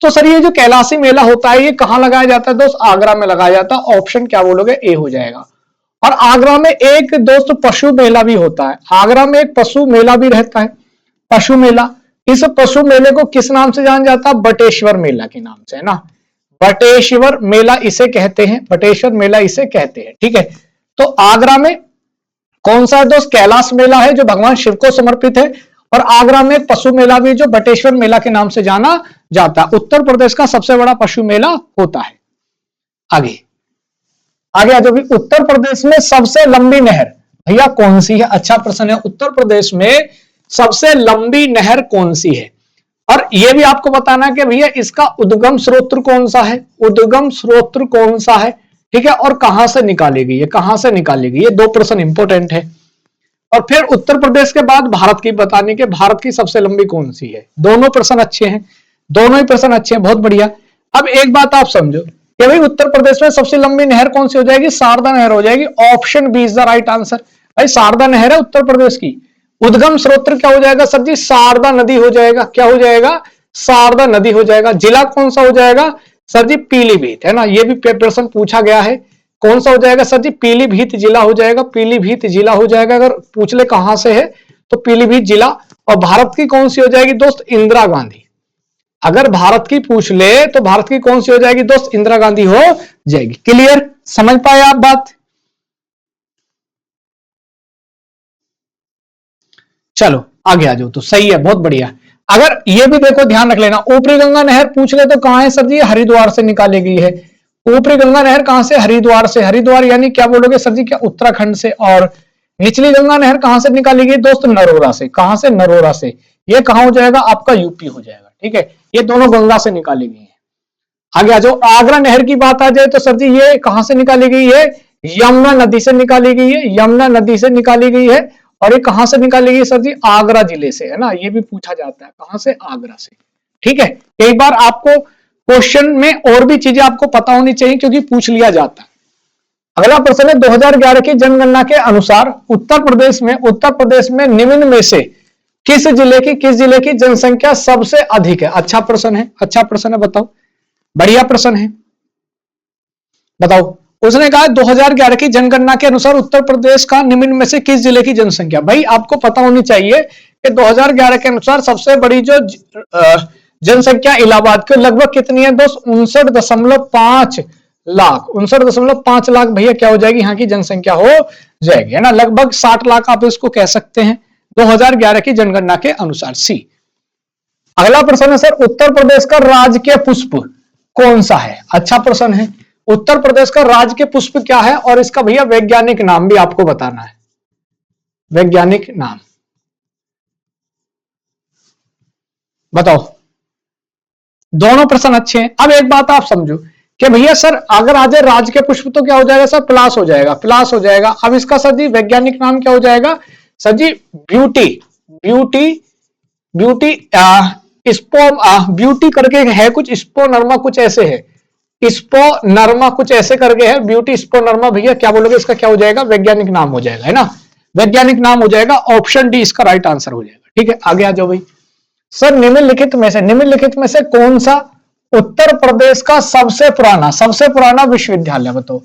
तो सर ये जो कैलाशी मेला होता है ये कहां लगाया जाता है दोस्त? आगरा में लगाया जाता है। ऑप्शन क्या बोलोगे? ए हो जाएगा। और आगरा में एक दोस्त पशु मेला भी होता है। आगरा में एक पशु मेला भी रहता है, पशु मेला। इस पशु मेले को किस नाम से जाना जाता है? बटेश्वर मेला के नाम से, है ना। बटेश्वर मेला इसे कहते हैं, बटेश्वर मेला इसे कहते हैं, ठीक है। तो आगरा में कौन सा दोस्त? कैलाश मेला है जो भगवान शिव को समर्पित है। और आगरा में पशु मेला भी जो बटेश्वर मेला के नाम से जाना जाता है। उत्तर प्रदेश का सबसे बड़ा पशु मेला होता है। आगे आ जाओ। उत्तर प्रदेश में सबसे लंबी नहर भैया कौन सी है? अच्छा प्रश्न है। उत्तर प्रदेश में सबसे लंबी नहर कौन सी है? और यह भी आपको बताना है कि भैया इसका उद्गम स्रोत कौन सा है, उद्गम स्रोत कौन सा है, ठीक है। और कहां से निकाली गई है, कहां से निकाली गई? ये 2 प्रश्न इंपॉर्टेंट है। और फिर उत्तर प्रदेश के बाद भारत की बताने के, भारत की सबसे लंबी कौन सी है? दोनों प्रश्न अच्छे हैं, दोनों ही प्रश्न अच्छे हैं, बहुत बढ़िया। अब एक बात आप समझो कि भाई उत्तर प्रदेश में सबसे लंबी नहर कौन सी हो जाएगी? शारदा नहर हो जाएगी। Option B is the right answer. भाई शारदा नहर है उत्तर प्रदेश की। उद्गम स्रोत क्या हो जाएगा सर जी? शारदा नदी हो जाएगा। क्या हो जाएगा? शारदा नदी हो जाएगा। जिला कौन सा हो जाएगा सर जी? पीलीभीत, है ना। ये भी प्रश्न पूछा गया है। कौन सा हो जाएगा सर जी? पीलीभीत जिला हो जाएगा, पीलीभीत जिला हो जाएगा। अगर पूछ ले कहां से है तो पीलीभीत जिला। और भारत की कौन सी हो जाएगी दोस्त? इंदिरा गांधी, अगर भारत की पूछ ले तो भारत की कौन सी हो जाएगी दोस्त? इंदिरा गांधी हो जाएगी। क्लियर, समझ पाए आप बात? चलो आगे आ जाओ, तो सही है, बहुत बढ़िया। अगर ये भी देखो, ध्यान रख लेना, ऊपरी गंगा नहर पूछ ले तो कहां है सर जी? हरिद्वार से निकाली गई है। ऊपरी गंगा नहर कहां से? हरिद्वार से। हरिद्वार यानी क्या बोलोगे सर जी? क्या उत्तराखंड से। और निचली गंगा नहर कहां से निकाली गई दोस्त? नरोरा से। कहां से? नरोरा से। ये कहां हो जाएगा? आपका यूपी हो जाएगा। ठीक है, ये दोनों गंगा से निकाली गई है। आगे आ जाओ, आगरा नहर की बात आ जाए तो सर जी ये कहां से निकाली गई है? यमुना नदी से निकाली गई है। यमुना नदी से निकाली गई है। और ये कहां से निकाली गई सर जी? आगरा जिले से, है ना। ये भी पूछा जाता है, कहां से? आगरा से। ठीक है, एक बार आपको क्वेश्चन में और भी चीजें आपको पता होनी चाहिए, क्योंकि पूछ लिया जाता है। अगला प्रश्न है, 2011 की जनगणना के अनुसार उत्तर प्रदेश में निम्न में से किस जिले की जनसंख्या सबसे अधिक है? अच्छा प्रश्न है, अच्छा प्रश्न है, बताओ। बढ़िया प्रश्न है, बताओ। उसने कहा 2011 की जनगणना के अनुसार उत्तर प्रदेश का निम्न में से किस जिले की जनसंख्या? भाई आपको पता होनी चाहिए कि 2011 के अनुसार सबसे बड़ी जो जनसंख्या इलाहाबाद की लगभग कितनी है दोस्त? 59.5 लाख। 59.5 लाख भैया क्या हो जाएगी? यहाँ की जनसंख्या हो जाएगी, है ना। लगभग 60 लाख आप इसको कह सकते हैं 2011 की जनगणना के अनुसार। सी। अगला प्रश्न है सर, उत्तर प्रदेश का राजकीय पुष्प कौन सा है? अच्छा प्रश्न है। उत्तर प्रदेश का राजकीय पुष्प क्या है? और इसका भैया वैज्ञानिक नाम भी आपको बताना है, वैज्ञानिक नाम बताओ। दोनों प्रश्न अच्छे हैं। अब एक बात आप समझो कि भैया सर अगर आ जाए राजकीय पुष्प तो क्या हो जाएगा सर? प्लास हो जाएगा, प्लास हो जाएगा। अब इसका सर जी वैज्ञानिक नाम क्या हो जाएगा सर जी? ब्यूटी, ब्यूटी, ब्यूटी ब्यूटी करके है कुछ, स्पोनर्मा कुछ ऐसे है, स्पोनर्मा कुछ ऐसे करके है, ब्यूटी स्पोनर्मा। भैया क्या बोलोगे? इसका क्या हो जाएगा? वैज्ञानिक नाम हो जाएगा, है ना। वैज्ञानिक नाम हो जाएगा। ऑप्शन डी इसका राइट आंसर हो जाएगा। ठीक है, आगे आ जाओ भाई। सर निम्नलिखित में से कौन सा उत्तर प्रदेश का सबसे पुराना विश्वविद्यालय? बताओ,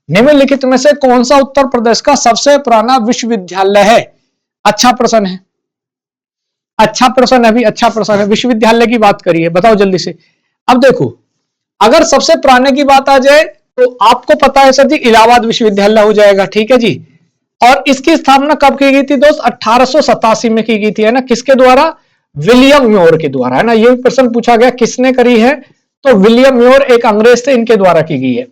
निम्नलिखित में से कौन सा उत्तर प्रदेश का सबसे पुराना विश्वविद्यालय है? अच्छा प्रश्न है, अच्छा प्रश्न है भी, अच्छा प्रश्न है। विश्वविद्यालय की बात करिए, बताओ जल्दी से। अब देखो, अगर सबसे पुराने की बात आ जाए तो आपको पता है सर जी इलाहाबाद विश्वविद्यालय हो जाएगा। ठीक है जी। और इसकी स्थापना कब की गई थी दोस्त? 1887 में की गई थी, है ना। किसके द्वारा? विलियम म्योर के द्वारा, है ना। ये प्रश्न पूछा गया किसने करी है, तो विलियम म्योर एक अंग्रेज थे, इनके द्वारा की गई है।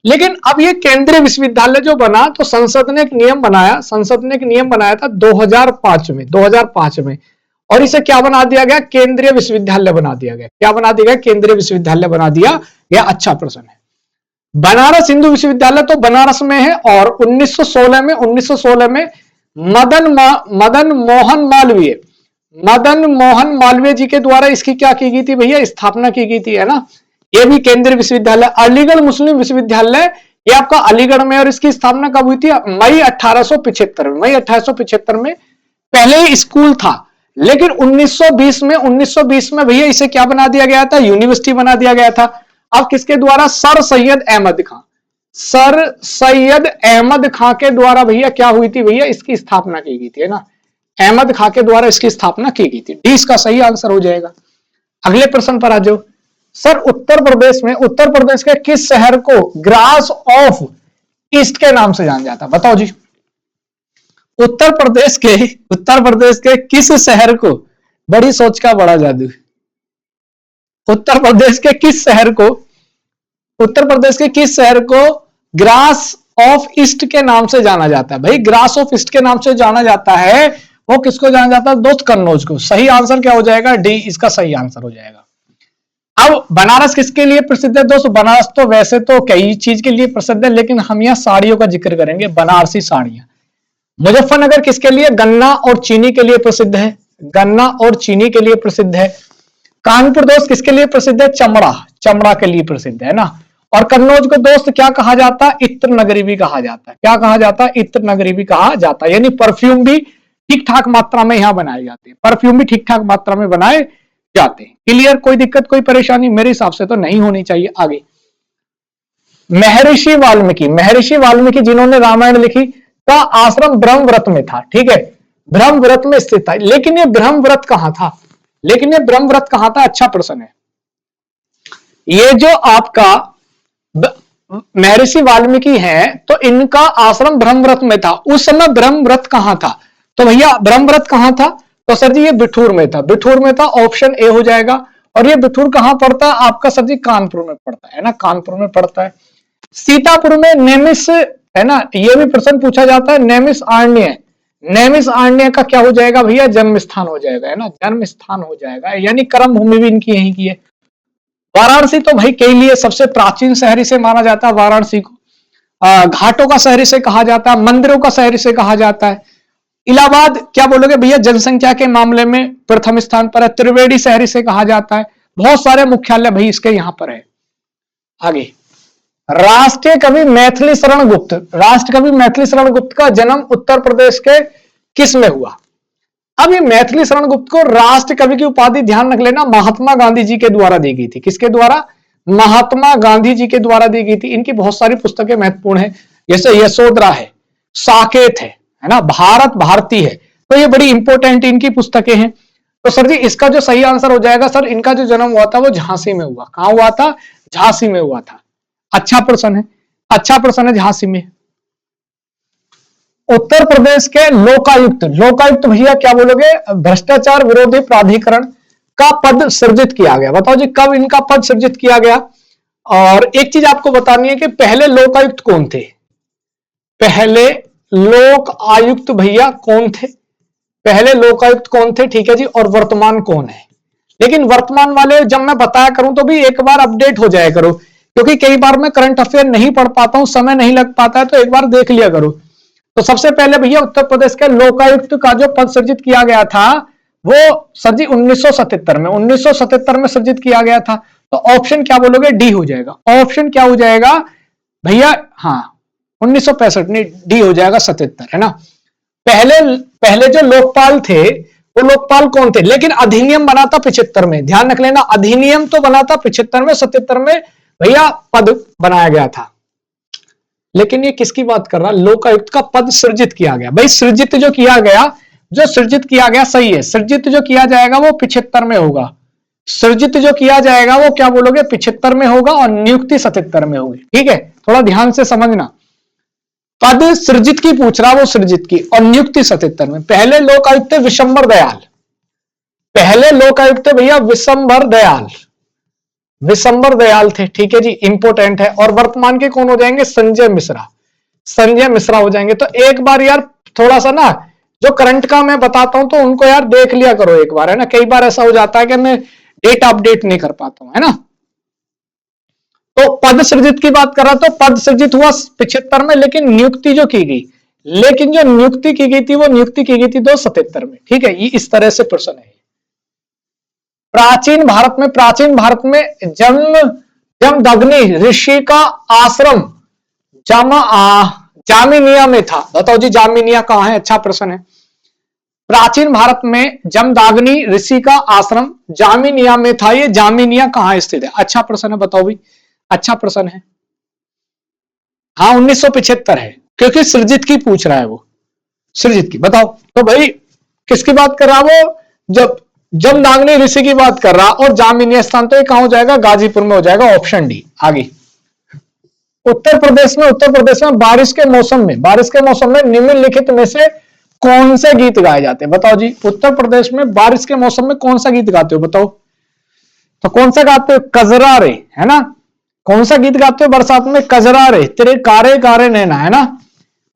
लेकिन अब ये केंद्रीय विश्वविद्यालय जो बना तो संसद ने एक नियम बनाया, संसद ने एक नियम बनाया था 2005 में, और इसे क्या बना दिया गया? केंद्रीय विश्वविद्यालय बना दिया गया। क्या बना दिया गया? केंद्रीय विश्वविद्यालय बना दिया गया। अच्छा प्रश्न है। बनारस हिंदू विश्वविद्यालय तो बनारस में है, और 1916 में मदन मोहन मालवीय जी के द्वारा इसकी क्या की गई थी भैया? स्थापना की गई थी, है ना। ये भी केंद्रीय विश्वविद्यालय। अलीगढ़ मुस्लिम विश्वविद्यालय, ये आपका अलीगढ़ में, और इसकी स्थापना कब हुई थी? मई 1875 में। मई 1875 में। पहले ही स्कूल था, लेकिन 1920 में भैया इसे क्या बना दिया गया था? यूनिवर्सिटी बना दिया गया था। अब किसके द्वारा? सर सैयद अहमद खां, सर सैयद अहमद खां के द्वारा भैया क्या हुई थी भैया? इसकी स्थापना की गई थी, है ना। अहमद खां के द्वारा इसकी स्थापना की गई थी। डी इसका सही आंसर हो जाएगा। अगले प्रश्न पर आ जाओ। सर उत्तर प्रदेश के किस शहर को ग्रास ऑफ ईस्ट के नाम से जाना जाता? बताओ जी। उत्तर प्रदेश के किस शहर को, बड़ी सोच का बड़ा जादू, उत्तर प्रदेश के किस शहर को ग्रास ऑफ ईस्ट के नाम से जाना जाता है? भाई ग्रास ऑफ ईस्ट के नाम से जाना जाता है, वो किसको जाना जाता है दोस्त? कन्नौज को। सही आंसर क्या हो जाएगा? डी इसका सही आंसर हो जाएगा। अब बनारस किसके लिए प्रसिद्ध है दोस्तों? बनारस तो वैसे तो कई चीज के लिए प्रसिद्ध है, लेकिन हम यहाँ साड़ियों का जिक्र करेंगे, बनारसी साड़ियां। मुजफ्फरनगर किसके लिए? गन्ना और चीनी के लिए प्रसिद्ध है, गन्ना और चीनी के लिए प्रसिद्ध है। कानपुर दोस्त किसके लिए प्रसिद्ध है? चमड़ा के लिए प्रसिद्ध है ना। और कन्नौज को दोस्त क्या कहा जाता है? इत्र नगरी भी कहा जाता है। क्या कहा जाता है? इत्र नगरी भी कहा जाता है। यानी परफ्यूम भी ठीक ठाक मात्रा में यहां बनाए जाते हैं, परफ्यूम भी ठीक ठाक मात्रा में बनाए जाते हैं। क्लियर? कोई दिक्कत कोई परेशानी मेरे हिसाब से तो नहीं होनी चाहिए। आगे महर्षि वाल्मीकि जिन्होंने रामायण लिखी का आश्रम ब्रह्मव्रत में था। ठीक है, ब्रह्मव्रत में स्थित था। लेकिन ये ब्रह्मव्रत कहां था? अच्छा प्रश्न है। ये जो आपका महर्षि वाल्मीकि हैं, तो इनका आश्रम ब्रह्मव्रत में था। उस समय ब्रह्मव्रत कहां था? तो भैया ब्रह्मव्रत कहां था? तो सर जी ये बिठूर में था। बिठूर में था, ऑप्शन ए हो जाएगा। और ये बिठूर कहां पड़ता है आपका सर जी? कानपुर में पड़ता है ना, कानपुर में पड़ता है। सीतापुर में नेमिस है ना, ये भी प्रश्न पूछा जाता है। नेमिस आरण्य, नेमिस आरण्य का क्या हो जाएगा भैया? जन्म स्थान हो जाएगा, है ना, जन्म स्थान हो जाएगा, यानी कर्म भूमि भी इनकी यहीं की है। वाराणसी तो भाई के लिए सबसे प्राचीन शहर इसे माना जाता है वाराणसी को। घाटों का शहर इसे कहा जाता है, मंदिरों का शहर इसे कहा जाता है। इलाहाबाद क्या बोलोगे भैया? जनसंख्या के मामले में प्रथम स्थान पर है। त्रिवेणी शहर इसे कहा जाता है। बहुत सारे मुख्यालय भाई इसके यहां पर है। आगे, राष्ट्रीय कवि मैथिली शरण गुप्त, राष्ट्र कवि मैथिली शरण गुप्त का जन्म उत्तर प्रदेश के किस में हुआ? अब ये मैथिली शरण गुप्त को राष्ट्र कवि की उपाधि ध्यान रख लेना, महात्मा गांधी जी के द्वारा दी गई थी। किसके द्वारा? महात्मा गांधी जी के द्वारा दी गई थी। इनकी बहुत सारी पुस्तकें महत्वपूर्ण है, जैसे यशोधरा है, साकेत है ना, भारत भारती है। तो ये बड़ी इंपॉर्टेंट इनकी पुस्तकें हैं। तो सर जी इसका जो सही आंसर हो जाएगा सर, इनका जो जन्म हुआ था वो झांसी में हुआ। कहां हुआ था? झांसी में हुआ था। अच्छा प्रश्न है, अच्छा प्रश्न है, झांसी में। उत्तर प्रदेश के लोकायुक्त, लोकायुक्त भैया क्या बोलोगे? भ्रष्टाचार विरोधी प्राधिकरण का पद सृजित किया गया। बताओ जी कब इनका पद सृजित किया गया? और एक चीज आपको बतानी है कि पहले लोकायुक्त कौन थे? पहले लोक आयुक्त भैया कौन थे? पहले लोकायुक्त कौन थे? ठीक है जी। और वर्तमान कौन है? लेकिन वर्तमान वाले जब मैं बताया करूं तो भी एक बार अपडेट हो जाया करो, क्योंकि कई बार मैं करंट अफेयर नहीं पढ़ पाता हूं, समय नहीं लग पाता है, तो एक बार देख लिया करो। तो सबसे पहले भैया उत्तर प्रदेश के लोकायुक्त का जो पद सृजित किया गया था वो सर जी 1977 में, 1977 में सृजित किया गया था। तो ऑप्शन क्या बोलोगे? डी हो जाएगा। ऑप्शन क्या हो जाएगा भैया? हाँ 1965 नहीं, डी हो जाएगा, 77 है ना। पहले पहले जो लोकपाल थे वो लोकपाल कौन थे? लेकिन अधिनियम बना था 75 में, ध्यान रख लेना, अधिनियम तो बना था 75 में, 77 में भैया पद बनाया गया था। लेकिन ये किसकी बात कर रहा? लोकायुक्त का पद सृजित किया गया। भाई सृजित जो किया गया, जो सृजित किया गया सही है, सृजित जो किया जाएगा वो 75 में होगा। सृजित जो किया जाएगा वो क्या बोलोगे? 75 में होगा, और नियुक्ति 77 में होगी। ठीक है, थोड़ा ध्यान से समझना। पद सृजित की पूछ रहा, वो सृजित की, और नियुक्ति 77 में। पहले लोकायुक्त विशंबर दयाल, पहले लोकायुक्त भैया विशंबर दयाल, विशंबर दयाल थे। ठीक है जी, इंपोर्टेंट है। और वर्तमान के कौन हो जाएंगे? संजय मिश्रा, संजय मिश्रा हो जाएंगे। तो एक बार यार थोड़ा सा ना जो करंट का मैं बताता हूं तो उनको यार देख लिया करो एक बार, है ना। कई बार ऐसा हो जाता है कि मैं डेट अपडेट नहीं कर पाता हूं, है ना। तो पद सृजित की बात कर रहा, तो पद सृजित हुआ 75 में, लेकिन नियुक्ति जो की गई, लेकिन जो नियुक्ति की गई थी वो नियुक्ति की गई थी 277 में। ठीक है, ये इस तरह से प्रश्न है। प्राचीन भारत में, प्राचीन भारत में जमदग्नि ऋषि का आश्रम जामिनिया में था। बताओ जी जामिनिया कहां है? अच्छा प्रश्न है। प्राचीन भारत में जमदाग्नि ऋषि का आश्रम जामिनिया में था। ये जामिनिया कहां स्थित है? अच्छा प्रश्न है, बताओ भी, अच्छा प्रश्न है। हाँ 1975 है, क्योंकि सृजित की पूछ रहा है वो, सृजित की। बताओ तो भाई किसकी बात कर रहा वो? जब जमदाग्नि ऋषि की बात कर रहा। और जामिनिया स्थान तो ये कहां हो जाएगा? गाजीपुर में हो जाएगा, ऑप्शन डी। आगे, उत्तर प्रदेश में, उत्तर प्रदेश में बारिश के मौसम में, बारिश के मौसम में निम्नलिखित में से कौन से गीत गाए जाते हैं? बताओ जी, उत्तर प्रदेश में बारिश के मौसम में कौन सा गीत गाते हो? बताओ तो कौन सा गाते हो? कजरा रे, है ना। कौन सा गीत गाते हो बरसात में? कजरा रे तेरे कारे कारे नैना, है ना।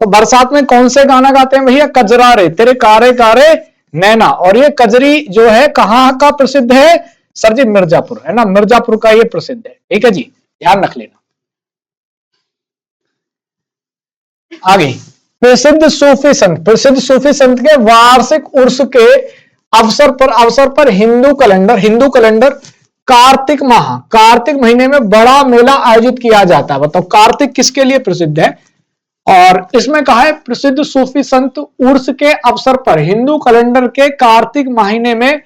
तो बरसात में कौन से गाना गाते हैं भैया? कजरा रे तेरे कारे कारे नैना। और ये कजरी जो है कहां का प्रसिद्ध है? सर जी मिर्जापुर, है ना, मिर्जापुर का ये प्रसिद्ध है। ठीक है जी, ध्यान रख लेना। आगे, प्रसिद्ध सूफी संत, प्रसिद्ध सूफी संत के वार्षिक उर्स के अवसर पर हिंदू कैलेंडर, हिंदू कैलेंडर कार्तिक माह, कार्तिक महीने में बड़ा मेला आयोजित किया जाता है। बताओ कार्तिक किसके लिए प्रसिद्ध है? और इसमें कहा है प्रसिद्ध सूफी संत उर्स के अवसर पर हिंदू कैलेंडर के कार्तिक महीने में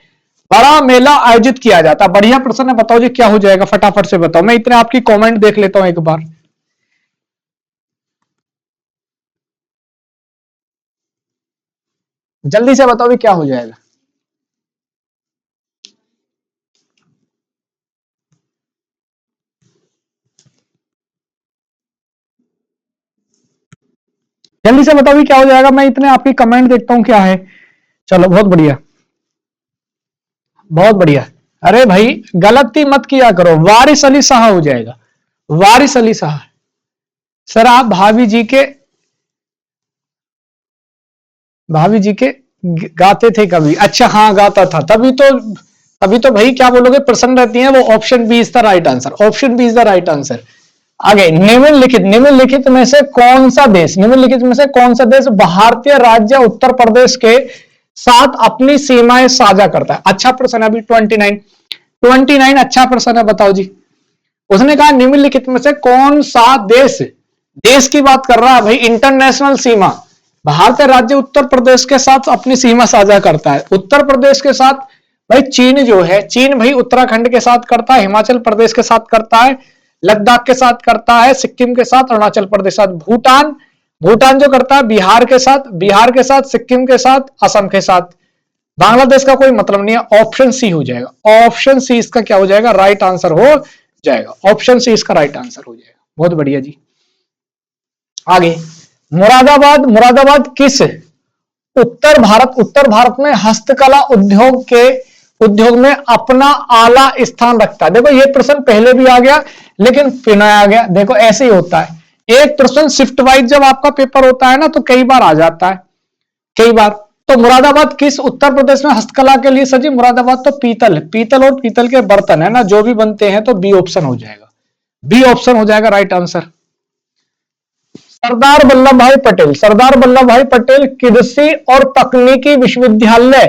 बड़ा मेला आयोजित किया जाता है। बढ़िया प्रश्न है, बताओ जी क्या हो जाएगा? फटाफट से बताओ, मैं इतने आपकी कमेंट देख लेता हूं एक बार। जल्दी से बताओ भी क्या हो जाएगा? जल्दी से बताओ क्या हो जाएगा, मैं इतने आपकी कमेंट देखता हूं क्या है। चलो बहुत बढ़िया, बहुत बढ़िया। अरे भाई गलती मत किया करो, वारिस अली शाह हो जाएगा, वारिस अली शाह। सर आप भाभी जी के गाते थे कभी? अच्छा हाँ गाता था, तभी तो भाई क्या बोलोगे, प्रसन्न रहती हैं वो। Option B is the right answer, option B is the right answer. आगे, निम्नलिखित में से कौन सा देश, निम्नलिखित में से कौन सा देश भारतीय राज्य उत्तर प्रदेश के साथ अपनी सीमाएं साझा करता है? अच्छा प्रश्न है अभी 29 अच्छा प्रश्न है, बताओ जी। उसने कहा निम्नलिखित में से कौन सा देश, देश की बात कर रहा है भाई, इंटरनेशनल सीमा, भारतीय राज्य उत्तर प्रदेश के साथ अपनी सीमा साझा करता है। उत्तर प्रदेश के साथ भाई चीन जो है, चीन भाई उत्तराखंड के साथ करता है, हिमाचल प्रदेश के साथ करता है, लद्दाख के साथ करता है, सिक्किम के साथ, अरुणाचल प्रदेश के साथ, भूटान, भूटान जो करता है बिहार के साथ, बिहार के साथ, सिक्किम के साथ, असम के साथ। बांग्लादेश का कोई मतलब नहीं है। ऑप्शन सी हो जाएगा, ऑप्शन सी इसका क्या हो जाएगा, राइट आंसर हो जाएगा। ऑप्शन सी इसका राइट आंसर हो जाएगा। बहुत बढ़िया जी। आगे, मुरादाबाद, मुरादाबाद किस उत्तर भारत में हस्तकला उद्योग में अपना आला स्थान रखता है? देखो ये प्रश्न पहले भी आ गया लेकिन फिर आ गया। देखो ऐसे ही होता है, एक प्रश्न शिफ्ट वाइज जब आपका पेपर होता है ना तो कई बार आ जाता है, कई बार। तो मुरादाबाद किस उत्तर प्रदेश में हस्तकला के लिए सजी? मुरादाबाद तो पीतल, पीतल और पीतल के बर्तन है ना जो भी बनते हैं, तो बी ऑप्शन हो जाएगा, बी ऑप्शन हो जाएगा राइट आंसर। सरदार वल्लभ भाई पटेल, सरदार वल्लभ भाई पटेल कृषि और तकनीकी विश्वविद्यालय,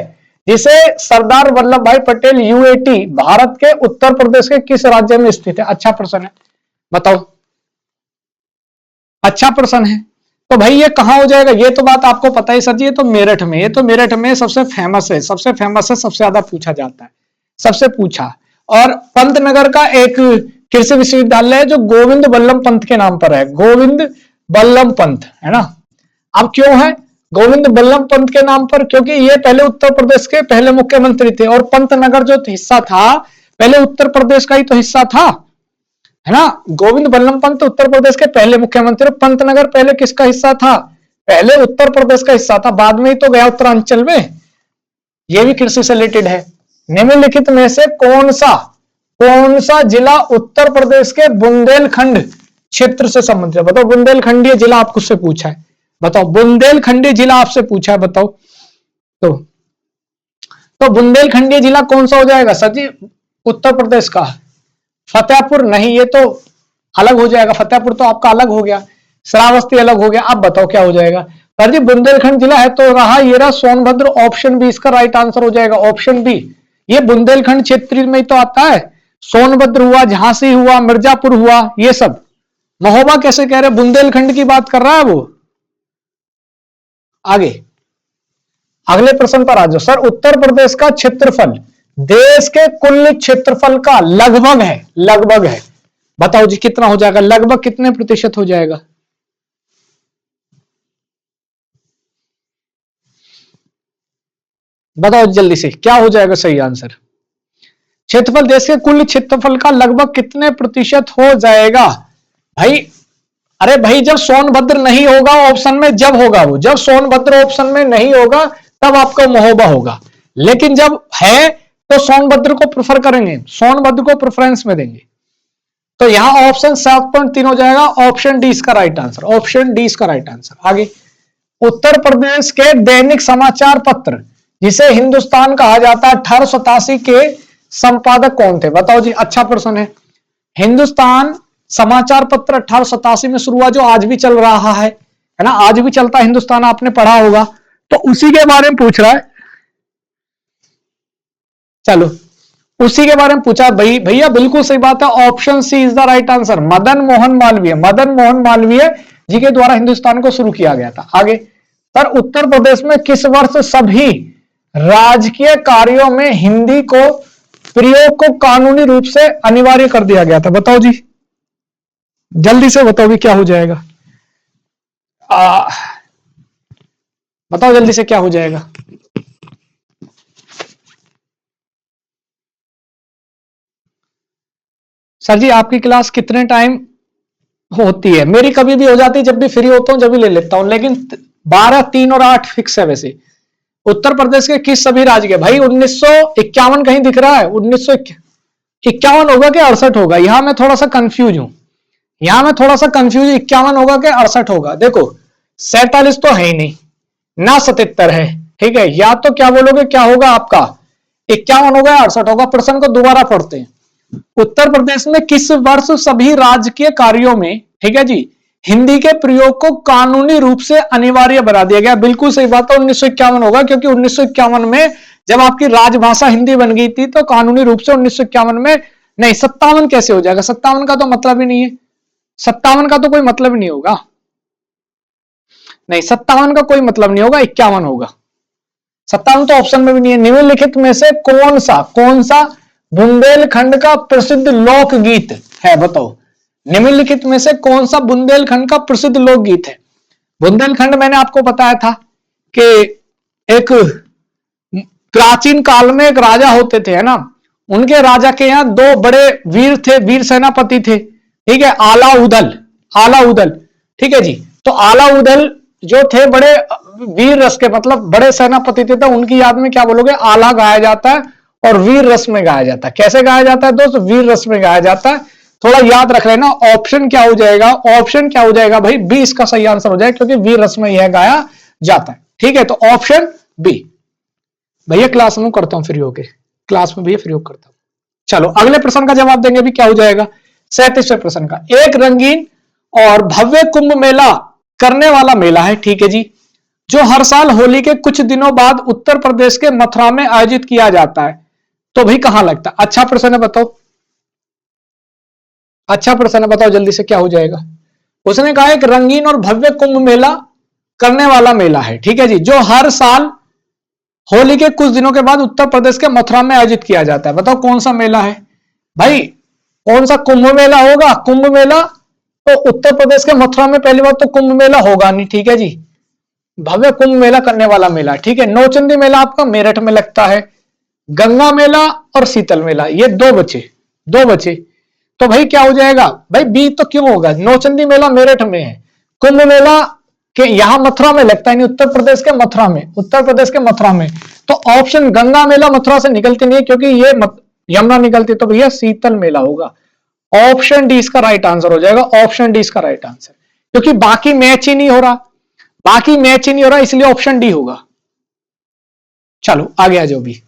जिसे सरदार वल्लभ भाई पटेल यूएटी, भारत के उत्तर प्रदेश के किस राज्य में स्थित है? अच्छा प्रश्न है, बताओ। अच्छा प्रश्न है। तो भाई ये कहां हो जाएगा? ये तो बात आपको पता ही सर जी, ये तो मेरठ में, ये तो मेरठ में सबसे फेमस है, सबसे फेमस है, सबसे ज्यादा पूछा जाता है, सबसे पूछा। और पंतनगर का एक कृषि विश्वविद्यालय है जो गोविंद बल्लभ पंत के नाम पर है, गोविंद बल्लभ पंत, है ना। अब क्यों है गोविंद बल्लभ पंत के नाम पर? क्योंकि ये पहले उत्तर प्रदेश के पहले मुख्यमंत्री थे, और पंतनगर जो हिस्सा था पहले उत्तर प्रदेश का ही तो हिस्सा था, है ना। गोविंद बल्लभ पंत उत्तर प्रदेश के पहले मुख्यमंत्री, पंतनगर पहले किसका हिस्सा था? पहले उत्तर प्रदेश का हिस्सा था, बाद में ही तो गया उत्तरांचल में। यह भी कृषि से रिलेटेड है। निम्नलिखित में से कौन सा जिला उत्तर प्रदेश के बुंदेलखंड क्षेत्र से संबंधित है? बताओ, बुंदेलखंडीय जिला आपको से पूछा है, बताओ, बुंदेलखंडीय जिला आपसे पूछा है, बताओ। तो बुंदेलखंडीय जिला कौन सा हो जाएगा सर जी? उत्तर प्रदेश का फतेहपुर नहीं, ये तो अलग हो जाएगा, फतेहपुर तो आपका अलग हो गया, श्रावस्ती अलग हो गया। अब बताओ क्या हो जाएगा सर जी? बुंदेलखंड जिला है तो रहा, ये रहा सोनभद्र, ऑप्शन बी इसका राइट आंसर हो जाएगा, ऑप्शन बी। ये बुंदेलखंड क्षेत्र में तो आता है, सोनभद्र हुआ, झांसी हुआ, मिर्जापुर हुआ, ये सब। महोबा कैसे कह रहे, बुंदेलखंड की बात कर रहा है वो। आगे, अगले प्रश्न पर आ जाओ सर। उत्तर प्रदेश का क्षेत्रफल देश के कुल क्षेत्रफल का लगभग है, बताओ जी कितना हो जाएगा, लगभग कितने प्रतिशत हो जाएगा? बताओ जल्दी से क्या हो जाएगा सही आंसर? क्षेत्रफल, देश के कुल क्षेत्रफल का लगभग कितने प्रतिशत हो जाएगा भाई? अरे भाई जब सोनभद्र नहीं होगा ऑप्शन में, जब होगा वो, जब सोनभद्र ऑप्शन में नहीं होगा तब आपका महोबा होगा, लेकिन जब है तो सोनभद्र को प्रेफर करेंगे, सोनभद्र को प्रेफरेंस में देंगे। तो यहां ऑप्शन 7.3 हो जाएगा, ऑप्शन डी इसका राइट आंसर, ऑप्शन डी इसका राइट आंसर। आगे, उत्तर प्रदेश के दैनिक समाचार पत्र जिसे हिंदुस्तान कहा जाता है, 1887 के संपादक कौन थे? बताओ जी, अच्छा प्रश्न है। हिंदुस्तान समाचार पत्र 1887 में शुरू हुआ, जो आज भी चल रहा है ना, आज भी चलता है हिंदुस्तान, आपने पढ़ा होगा, तो उसी के बारे में पूछ रहा है। चलो उसी के बारे में पूछा भाई, भैया बिल्कुल सही बात है, option C is the right answer. Madan Mohan Malviya, Madan Mohan Malviya ji के द्वारा हिंदुस्तान को शुरू किया गया था। आगे, पर उत्तर प्रदेश में किस वर्ष सभी राजकीय कार्यों में हिंदी को प्रयोग को कानूनी रूप से अनिवार्य कर दिया गया था? बताओ जी, जल्दी से बताओ भी क्या हो जाएगा? बताओ जल्दी से क्या हो जाएगा? सर जी आपकी क्लास कितने टाइम होती है, मेरी कभी भी हो जाती है, जब भी फ्री होता हूं जब भी ले लेता हूं, लेकिन 12, 3 और 8 फिक्स है। वैसे उत्तर प्रदेश के किस सभी राज्य के, भाई 1951 कहीं दिख रहा है, 1951 होगा कि 68 होगा, यहां मैं थोड़ा सा कंफ्यूज हूं, यहां मैं थोड़ा सा कंफ्यूज, 51 होगा कि 68 होगा। देखो 47 तो है ही नहीं ना, 77 है, ठीक है, या तो क्या बोलोगे, क्या होगा आपका 51 होगा या 68 होगा। प्रश्न को दोबारा पढ़ते हैं। उत्तर प्रदेश में किस वर्ष सभी राजकीय कार्यों में, ठीक है जी, हिंदी के प्रयोग को कानूनी रूप से अनिवार्य बना दिया गया। बिल्कुल सही बात है, 1951 होगा, क्योंकि 1951 में जब आपकी राजभाषा हिंदी बन गई थी तो कानूनी रूप से 1951 में, नहीं 57 कैसे हो जाएगा, 57 का तो मतलब ही नहीं है, 57 का तो कोई मतलब ही नहीं होगा, नहीं 57 का कोई मतलब नहीं होगा, 51 होगा। 57 तो ऑप्शन में भी नहीं है। निम्नलिखित में से कौन सा बुंदेलखंड का प्रसिद्ध लोकगीत है, बताओ। निम्नलिखित में से कौन सा बुंदेलखंड का प्रसिद्ध लोकगीत है। बुंदेलखंड मैंने आपको बताया था कि एक प्राचीन काल में एक राजा होते थे, है ना, उनके राजा के यहाँ दो बड़े वीर थे, वीर सेनापति थे, ठीक है, आला उदल, ठीक है जी। तो आला उदल जो थे बड़े वीर रस के, मतलब बड़े सेनापति थे, तो उनकी याद में क्या बोलोगे, आला गाया जाता है और वीर रस में गाया जाता है। कैसे गाया जाता है दोस्त, वीर रस में गाया जाता है। थोड़ा याद रख लेना, ऑप्शन क्या हो जाएगा, ऑप्शन क्या हो जाएगा भाई, बी इसका सही आंसर हो जाएगा, क्योंकि वीर रस में यह गाया जाता है, ठीक है। तो ऑप्शन बी। भैया क्लास में करता हूं फ्री होके, क्लास में भैया फ्री होकर करता हूं। चलो अगले प्रश्न का जवाब देंगे भी, क्या हो जाएगा 37वें प्रश्न का। एक रंगीन और भव्य कुंभ मेला करने वाला मेला है, ठीक है जी, जो हर साल होली के कुछ दिनों बाद उत्तर प्रदेश के मथुरा में आयोजित किया जाता है, तो भाई कहां लगता है। अच्छा प्रश्न है, बताओ, अच्छा प्रश्न है, बताओ जल्दी से क्या हो जाएगा। उसने कहा एक रंगीन और भव्य कुंभ मेला करने वाला मेला है, ठीक है जी, जो हर साल होली के कुछ दिनों के बाद उत्तर प्रदेश के मथुरा में आयोजित किया जाता है। बताओ कौन सा मेला है भाई, कौन सा कुंभ मेला होगा। कुंभ मेला तो उत्तर प्रदेश के मथुरा में पहली बात तो कुंभ मेला होगा नहीं, ठीक है जी, भव्य कुंभ मेला करने वाला मेला, ठीक है। नौचंदी मेला आपका मेरठ में लगता है, गंगा मेला और शीतल मेला, ये दो बचे। तो भाई क्या हो जाएगा भाई, बी तो क्यों होगा, नौचंदी मेला मेरठ में है, कुंभ मेला के यहां मथुरा में लगता है, नहीं उत्तर प्रदेश के मथुरा में, उत्तर प्रदेश के मथुरा में। तो ऑप्शन गंगा मेला मथुरा से निकलती नहीं है, क्योंकि ये यमुना निकलती, तो भैया शीतल मेला होगा। ऑप्शन डी इसका राइट आंसर हो जाएगा, ऑप्शन डी इसका राइट आंसर, क्योंकि बाकी मैच ही नहीं हो रहा, बाकी मैच ही नहीं हो रहा, इसलिए ऑप्शन डी होगा। चलो आगे आ जाओ भी।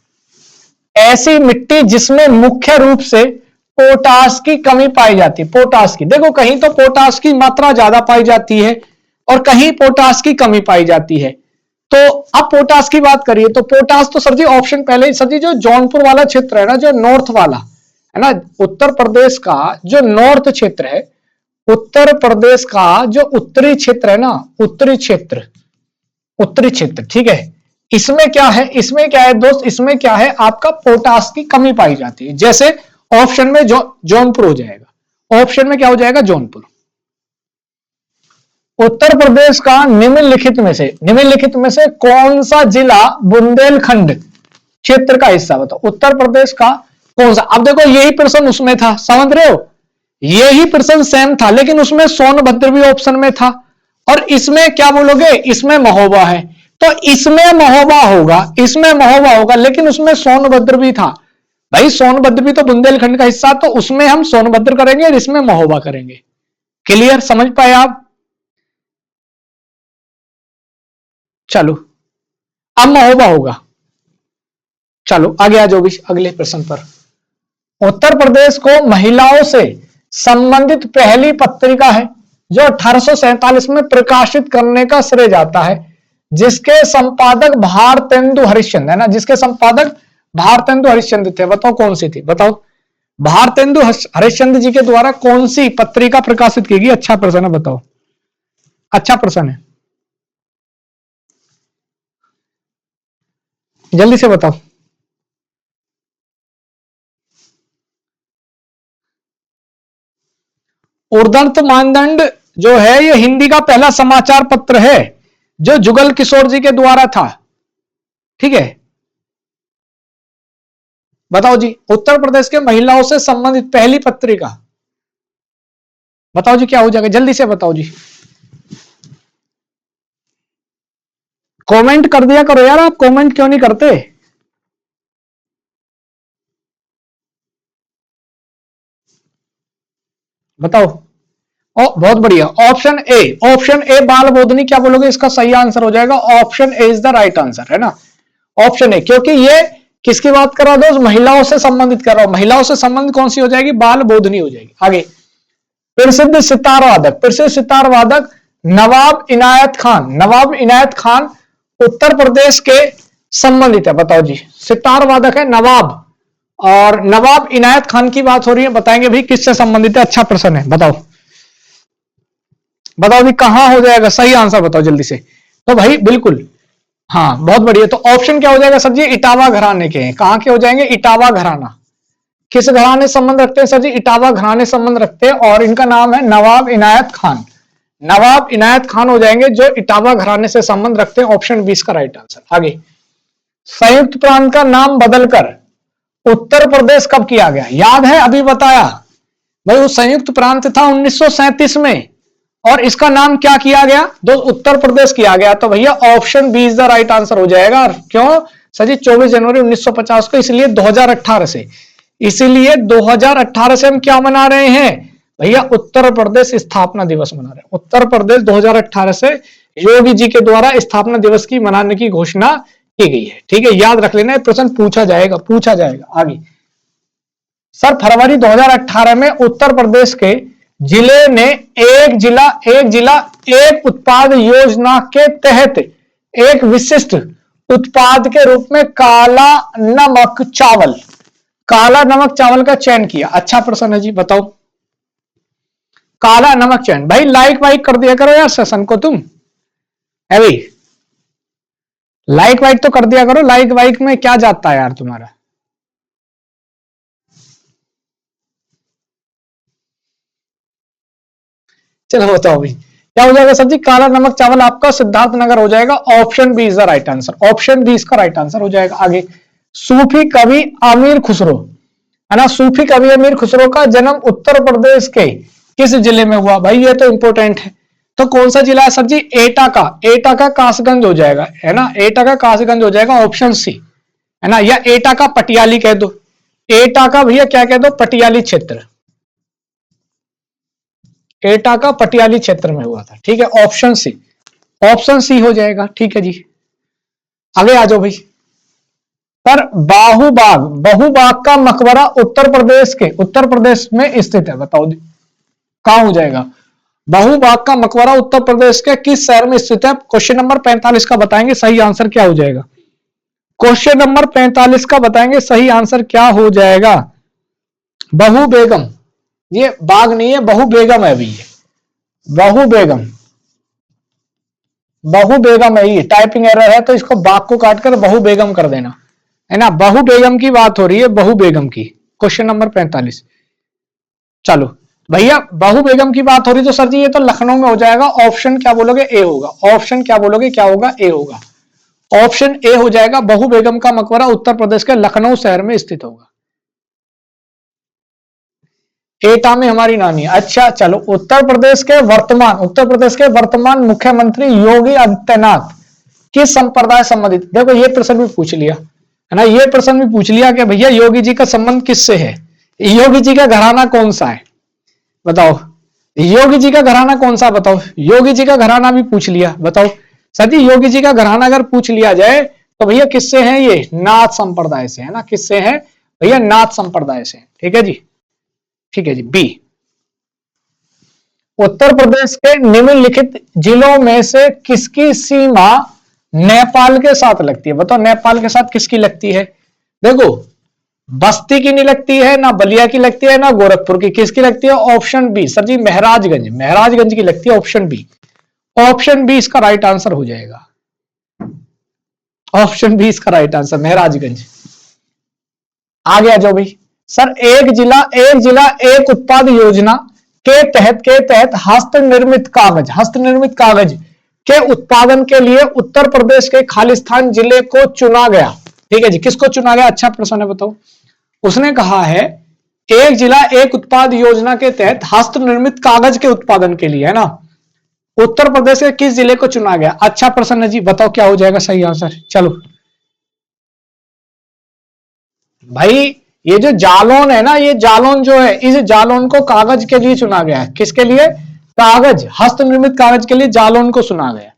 ऐसी मिट्टी जिसमें मुख्य रूप से पोटास की कमी पाई जाती है, पोटास की, देखो कहीं तो पोटास की मात्रा ज्यादा पाई जाती है और कहीं पोटास की कमी पाई जाती है। तो अब पोटास की बात करिए तो पोटास तो सर जी ऑप्शन पहले ही, सर जी जो जौनपुर वाला क्षेत्र है ना, जो नॉर्थ वाला है ना, उत्तर प्रदेश का जो नॉर्थ क्षेत्र है, उत्तर प्रदेश का जो उत्तरी क्षेत्र है ना, उत्तरी क्षेत्र, ठीक है, इसमें क्या है, इसमें क्या है दोस्त, इसमें क्या है आपका पोटास की कमी पाई जाती है। जैसे ऑप्शन में जौनपुर हो जाएगा, ऑप्शन में क्या हो जाएगा, जौनपुर। उत्तर प्रदेश का निम्नलिखित में से कौन सा जिला बुंदेलखंड क्षेत्र का हिस्सा, बताओ उत्तर प्रदेश का कौन सा। अब देखो यही प्रश्न उसमें था, समझ रहे हो, यही प्रश्न सेम था, लेकिन उसमें सोनभद्र भी ऑप्शन में था, और इसमें क्या बोलोगे, इसमें महोबा है, तो इसमें महोबा होगा, इसमें महोबा होगा, लेकिन उसमें सोनभद्र भी था। भाई सोनभद्र भी तो बुंदेलखंड का हिस्सा, तो उसमें हम सोनभद्र करेंगे और इसमें महोबा करेंगे। क्लियर, समझ पाए आप। चलो अब महोबा होगा। चलो आगे आ जाओ भी अगले प्रश्न पर। उत्तर प्रदेश को महिलाओं से संबंधित पहली पत्रिका है जो 1847 में प्रकाशित करने का श्रेय जाता है, जिसके संपादक भारतेंदु हरिश्चंद्र है ना, जिसके संपादक भारतेंदु हरिश्चंद्र थे। बताओ कौन सी थी, बताओ भारतेंदु हरिश्चंद्र जी के द्वारा कौन सी पत्रिका प्रकाशित की गई। अच्छा प्रश्न है, बताओ, अच्छा प्रश्न है, जल्दी से बताओ। उर्दंत मानदंड जो है ये हिंदी का पहला समाचार पत्र है जो जुगल किशोर जी के द्वारा था, ठीक है। बताओ जी, उत्तर प्रदेश के महिलाओं से संबंधित पहली पत्रिका, बताओ जी क्या हो जाएगा, जल्दी से बताओ जी। कमेंट कर दिया करो यार, आप कमेंट क्यों नहीं करते? बताओ। ओ बहुत बढ़िया, ऑप्शन ए, ऑप्शन ए बाल बोधनी, क्या बोलोगे इसका सही आंसर हो जाएगा? Option A is the right answer, है ना? ऑप्शन ए, क्योंकि ये किसकी बात कर रहा हो दोस्त? महिलाओं से संबंधित कर रहा हूं। महिलाओं से संबंधित कौन सी हो जाएगी? बाल बोधनी हो जाएगी। आगे, प्रसिद्ध सितार वादक, प्रसिद्ध सितार वादक नवाब इनायत खान, नवाब इनायत खान उत्तर प्रदेश के संबंधित है। बताओ जी, सितार वादक है नवाब, और नवाब इनायत खान की बात हो रही है, बताएंगे भाई किससे संबंधित है? अच्छा प्रश्न है, बताओ बताओ भी कहां हो जाएगा सही आंसर, बताओ जल्दी से। तो भाई बिल्कुल, हाँ बहुत बढ़िया। तो ऑप्शन क्या हो जाएगा सर जी? इटावा घराने के हैं। कहां के हो जाएंगे? इटावा घराना। किस घराने से संबंध रखते हैं सर जी? इटावा घराने संबंध रखते हैं, और इनका नाम है नवाब इनायत खान। नवाब इनायत खान हो जाएंगे जो इटावा घराने से संबंध रखते हैं। ऑप्शन 20 का राइट आंसर। आगे, संयुक्त प्रांत का नाम बदलकर उत्तर प्रदेश कब किया गया? याद है, अभी बताया भाई। वो संयुक्त प्रांत था 1937 में, और इसका नाम क्या किया गया? दो उत्तर प्रदेश किया गया। तो भैया option B is the right answer हो जाएगा। क्यों सर जी? 24 जनवरी 1950 को, इसलिए 2018 से, इसीलिए 2018 से हम क्या मना रहे हैं भैया? उत्तर प्रदेश स्थापना दिवस मना रहे हैं। उत्तर प्रदेश 2018 से योगी जी के द्वारा स्थापना दिवस की मनाने की घोषणा की गई है। ठीक है, याद रख लेना, प्रश्न पूछा जाएगा, पूछा जाएगा। आगे, सर फरवरी 2018 में उत्तर प्रदेश के जिले ने एक जिला एक उत्पाद योजना के तहत एक विशिष्ट उत्पाद के रूप में काला नमक चावल, काला नमक चावल का चयन किया। अच्छा प्रश्न है जी, बताओ। काला नमक चयन, भाई लाइक वाइक कर दिया करो यार सेशन को तुम, है भाई? लाइक वाइक तो कर दिया करो, लाइक वाइक में क्या जाता है यार तुम्हारा? चलो बताओ भाई क्या हो जाएगा सर जी? काला नमक चावल आपका सिद्धार्थनगर हो जाएगा। Option B is the right answer. Option B इसका राइट आंसर हो जाएगा। आगे, सूफी कवि आमिर खुसरो, है ना? सूफी कवि अमीर खुसरो का जन्म उत्तर प्रदेश के किस जिले में हुआ? भाई ये तो इंपॉर्टेंट है। तो कौन सा जिला है सर जी? एटा का, एटा का कासगंज हो जाएगा, है ना? एटा का कासगंज हो जाएगा, ऑप्शन सी, है ना? या एटा का पटियाली कह दो। एटा का भैया क्या कह दो? पटियाली क्षेत्र। एटा का पटियाली क्षेत्र में हुआ था। ठीक है, ऑप्शन सी, ऑप्शन सी हो जाएगा। ठीक है जी, आगे आ जाओ भाई। पर बाहूबाग, बहुबाग का मकबरा उत्तर प्रदेश में स्थित है। बताओ जी कहां हो जाएगा? बहुबाग का मकबरा उत्तर प्रदेश के किस शहर में स्थित है? क्वेश्चन नंबर 45 का बताएंगे सही आंसर क्या हो जाएगा। क्वेश्चन नंबर 45 का बताएंगे सही आंसर क्या हो जाएगा। बहु बेगम, ये बाग नहीं है, बहु बेगम है अभी ये, बहु बेगम, बहु बेगम है। ये टाइपिंग एरर है, तो इसको बाग को काटकर बहु बेगम कर देना, है ना? बहु बेगम की बात हो रही है, बहु बेगम की। Question number 45। चलो भैया, बहु बेगम की बात हो रही तो सर जी ये तो लखनऊ में हो जाएगा। ऑप्शन क्या बोलोगे? ए होगा। ऑप्शन क्या बोलोगे? क्या होगा? ए होगा। ऑप्शन ए हो जाएगा। बहु बेगम का मकबरा उत्तर प्रदेश के लखनऊ शहर में स्थित होगा। एटा में हमारी नानी है। अच्छा चलो, उत्तर प्रदेश के वर्तमान मुख्यमंत्री योगी आदित्यनाथ किस संप्रदाय संबंधित? देखो ये प्रश्न भी पूछ लिया, है ना? ये प्रश्न भी पूछ लिया कि भैया योगी जी का संबंध किससे है? योगी जी का घराना कौन सा है? बताओ, योगी जी का घराना कौन सा? बताओ, योगी जी का घराना भी पूछ लिया। बताओ सर जी, योगी जी का घराना अगर पूछ लिया जाए तो भैया किससे है? ये नाथ संप्रदाय से, है ना? किससे है भैया? नाथ संप्रदाय से। ठीक है जी, ठीक है जी। बी, उत्तर प्रदेश के निम्नलिखित जिलों में से किसकी सीमा नेपाल के साथ लगती है? बताओ नेपाल के साथ किसकी लगती है? देखो, बस्ती की नहीं लगती है, ना बलिया की लगती है, ना गोरखपुर की। किसकी लगती है? ऑप्शन बी सर जी, महराजगंज, महराजगंज की लगती है। ऑप्शन बी, ऑप्शन बी इसका राइट आंसर हो जाएगा। ऑप्शन बी इसका राइट आंसर, महराजगंज। आगे आ जाओ भाई। सर एक जिला एक उत्पाद योजना के तहत हस्त निर्मित कागज के उत्पादन के लिए उत्तर प्रदेश के खालिस्तान जिले को चुना गया। ठीक है जी, किसको चुना गया? अच्छा प्रश्न है, बताओ। उसने कहा है एक जिला एक उत्पाद योजना के तहत हस्त निर्मित कागज के उत्पादन के लिए, है ना, उत्तर प्रदेश के किस जिले को चुना गया? अच्छा प्रसन्न जी, बताओ क्या हो जाएगा सही आंसर। चलो भाई, ये जो जालौन है ना, ये जालौन जो है, इस जालौन को कागज के लिए चुना गया है। किसके लिए? कागज, हस्त निर्मित कागज के लिए जालौन को चुना गया।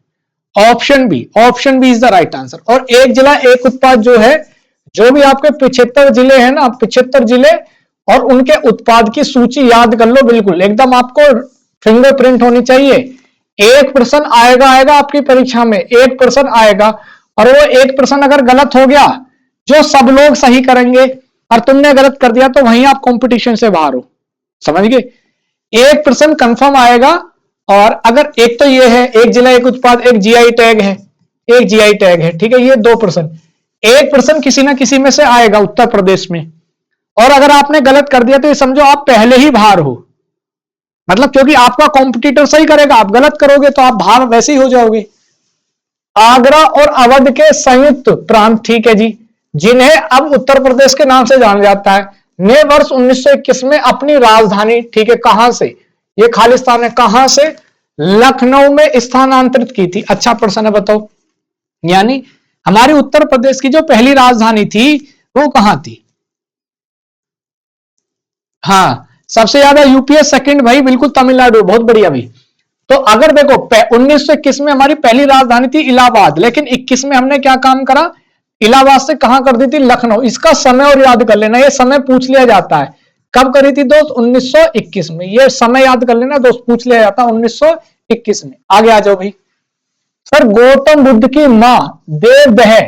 Option B is the right answer. और एक जिला एक उत्पाद जो है, जो भी आपके 75 जिले हैं ना, 75 जिले और उनके उत्पाद की सूची याद कर लो, बिल्कुल एकदम आपको फिंगरप्रिंट होनी चाहिए। 1% आएगा आपकी परीक्षा में, 1% आएगा, और वो 1% अगर गलत हो गया, जो सब लोग सही करेंगे और तुमने गलत कर दिया, तो वहीं आप कंपटीशन से बाहर हो, समझ गए? 1% कंफर्म आएगा। और अगर एक तो ये है, एक जिला एक उत्पाद, एक जीआई टैग है, एक जीआई टैग है, ठीक है, ये 2%, 1% किसी ना किसी में से आएगा उत्तर प्रदेश में। और अगर आपने गलत कर दिया तो ये समझो आप पहले ही बाहर हो, मतलब क्योंकि आपका कॉम्पिटिटर सही करेगा, आप गलत करोगे तो आप बाहर वैसे ही हो जाओगे। आगरा और अवध के संयुक्त प्रांत, ठीक है जी, जिन्हें अब उत्तर प्रदेश के नाम से जाना जाता है, ने वर्ष 1921 में अपनी राजधानी, ठीक है, कहां से, ये खालिस्तान है, कहां से? लखनऊ में स्थानांतरित की थी। अच्छा प्रश्न है, बताओ। यानी हमारी उत्तर प्रदेश की जो पहली राजधानी थी वो कहां थी? हाँ, सबसे ज्यादा यूपीए, सेकंड भाई बिल्कुल तमिलनाडु, बहुत बढ़िया भाई। तो अगर देखो 1921 में हमारी पहली राजधानी थी इलाहाबाद, लेकिन 21 में हमने क्या काम करा? इलाहाबाद से कहां कर दी थी? लखनऊ। इसका समय और याद कर लेना, ये समय पूछ लिया जाता है। कब करी थी दोस्त? 1921 में। ये समय याद कर लेना दोस्त, पूछ लिया जाता है 1921 में। आगे आ जाओ भाई। सर, गौतम बुद्ध की मां देवदह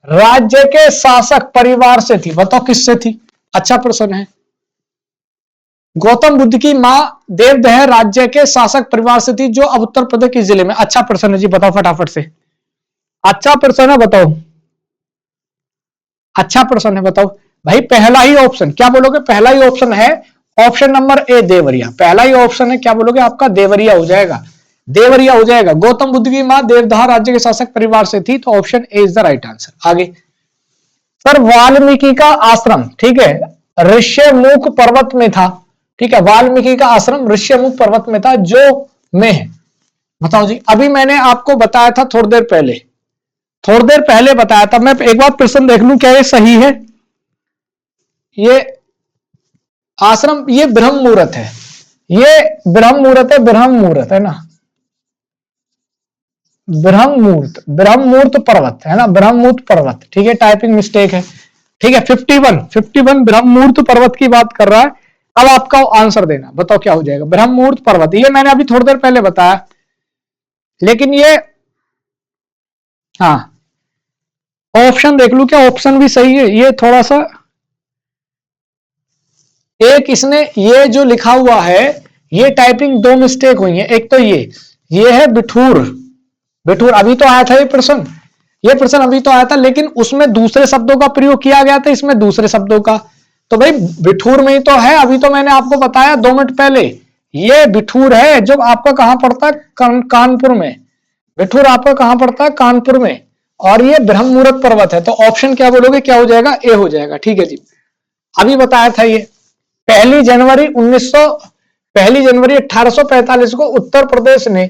राज्य के शासक परिवार से थी, बताओ किससे थी? अच्छा प्रश्न है। गौतम बुद्ध की मां देवदह राज्य के शासक परिवार से थी, जो अब उत्तर प्रदेश के जिले में। अच्छा प्रश्न है जी, बताओ फटाफट से। अच्छा प्रश्न है, बताओ। अच्छा प्रश्न है, बताओ भाई। पहला ही ऑप्शन क्या बोलोगे? पहला ही ऑप्शन है ऑप्शन नंबर ए, देवरिया। पहला ही ऑप्शन है, क्या बोलोगे? आपका देवरिया हो जाएगा, देवरिया हो जाएगा। गौतम बुद्ध की मां देवदह राज्य के शासक परिवार से थी, तो option A is the right answer. आगे। सर, वाल्मीकि का आश्रम, ठीक है, ऋष्यमुख पर्वत में था, ठीक है, वाल्मीकि का आश्रम ऋष्यमुख पर्वत में था, जो में है। बताओ जी। अभी मैंने आपको बताया था थोड़ी देर पहले बताया था। मैं एक बार प्रश्न देख लूं क्या ये सही है। ये आश्रम, ये ब्रह्म मुहूर्त है, ये ब्रह्म मुहूर्त है ना, ब्रह्म मुहूर्त पर्वत है ना, ब्रह्म मुहूर्त पर्वत, ठीक है, टाइपिंग मिस्टेक है, ठीक है। 51 ब्रह्म मुहूर्त पर्वत की बात कर रहा है। अब आपका आंसर देना, बताओ क्या हो जाएगा? ब्रह्म मुहूर्त पर्वत, ये मैंने अभी थोड़ी देर पहले बताया, लेकिन ये, हाँ, ऑप्शन देख लू क्या? ऑप्शन भी सही है। ये थोड़ा सा एक इसने ये जो लिखा हुआ है, ये टाइपिंग 2 मिस्टेक हुई है। एक तो ये है बिठूर, अभी तो आया था ये प्रश्न अभी तो आया था, लेकिन उसमें दूसरे शब्दों का प्रयोग किया गया था, इसमें दूसरे शब्दों का। तो भाई बिठूर में ही तो है, अभी तो मैंने आपको बताया 2 मिनट पहले, ये बिठूर है, जो आपका कहां पड़ता है? कानपुर में। बिठूर आपका कहां पड़ता है? कानपुर में। और ये ब्रह्म मुहूर्त पर्वत है। तो ऑप्शन क्या बोलोगे? क्या हो जाएगा? ए हो जाएगा, ठीक है जी। अभी बताया था ये पहली जनवरी 1845 को उत्तर प्रदेश ने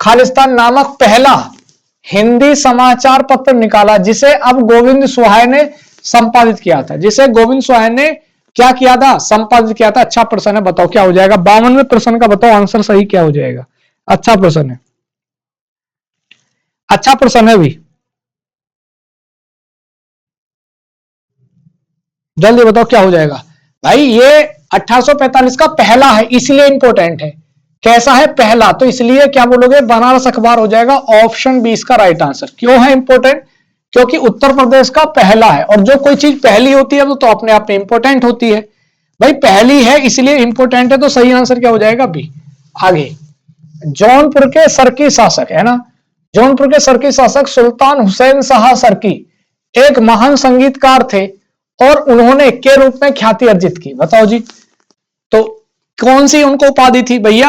खालिस्तान नामक पहला हिंदी समाचार पत्र निकाला, जिसे अब गोविंद सुहाय ने संपादित किया था, क्या किया था? संपादित किया था। अच्छा प्रश्न है, बताओ क्या हो जाएगा? 52वें प्रश्न का बताओ आंसर सही क्या हो जाएगा? अच्छा प्रश्न है, अच्छा प्रश्न है भी, जल्दी बताओ क्या हो जाएगा? भाई ये 1845 का पहला है, इसलिए इंपॉर्टेंट है। कैसा है? पहला, तो इसलिए क्या बोलोगे? बनारस अखबार हो जाएगा। ऑप्शन बी इसका राइट आंसर। क्यों है इंपॉर्टेंट? क्योंकि उत्तर प्रदेश का पहला है, और जो कोई चीज पहली होती है वो तो अपने आप में इंपॉर्टेंट होती है। भाई पहली है इसलिए इंपॉर्टेंट है, तो सही आंसर क्या हो जाएगा? बी। आगे। जौनपुर के सरकी शासक, है ना, जौनपुर के सरकी शासक सुल्तान हुसैन शाह सरकी एक महान संगीतकार थे, और उन्होंने के रूप में ख्याति अर्जित की। बताओ जी। तो कौन सी उनको उपाधि थी भैया?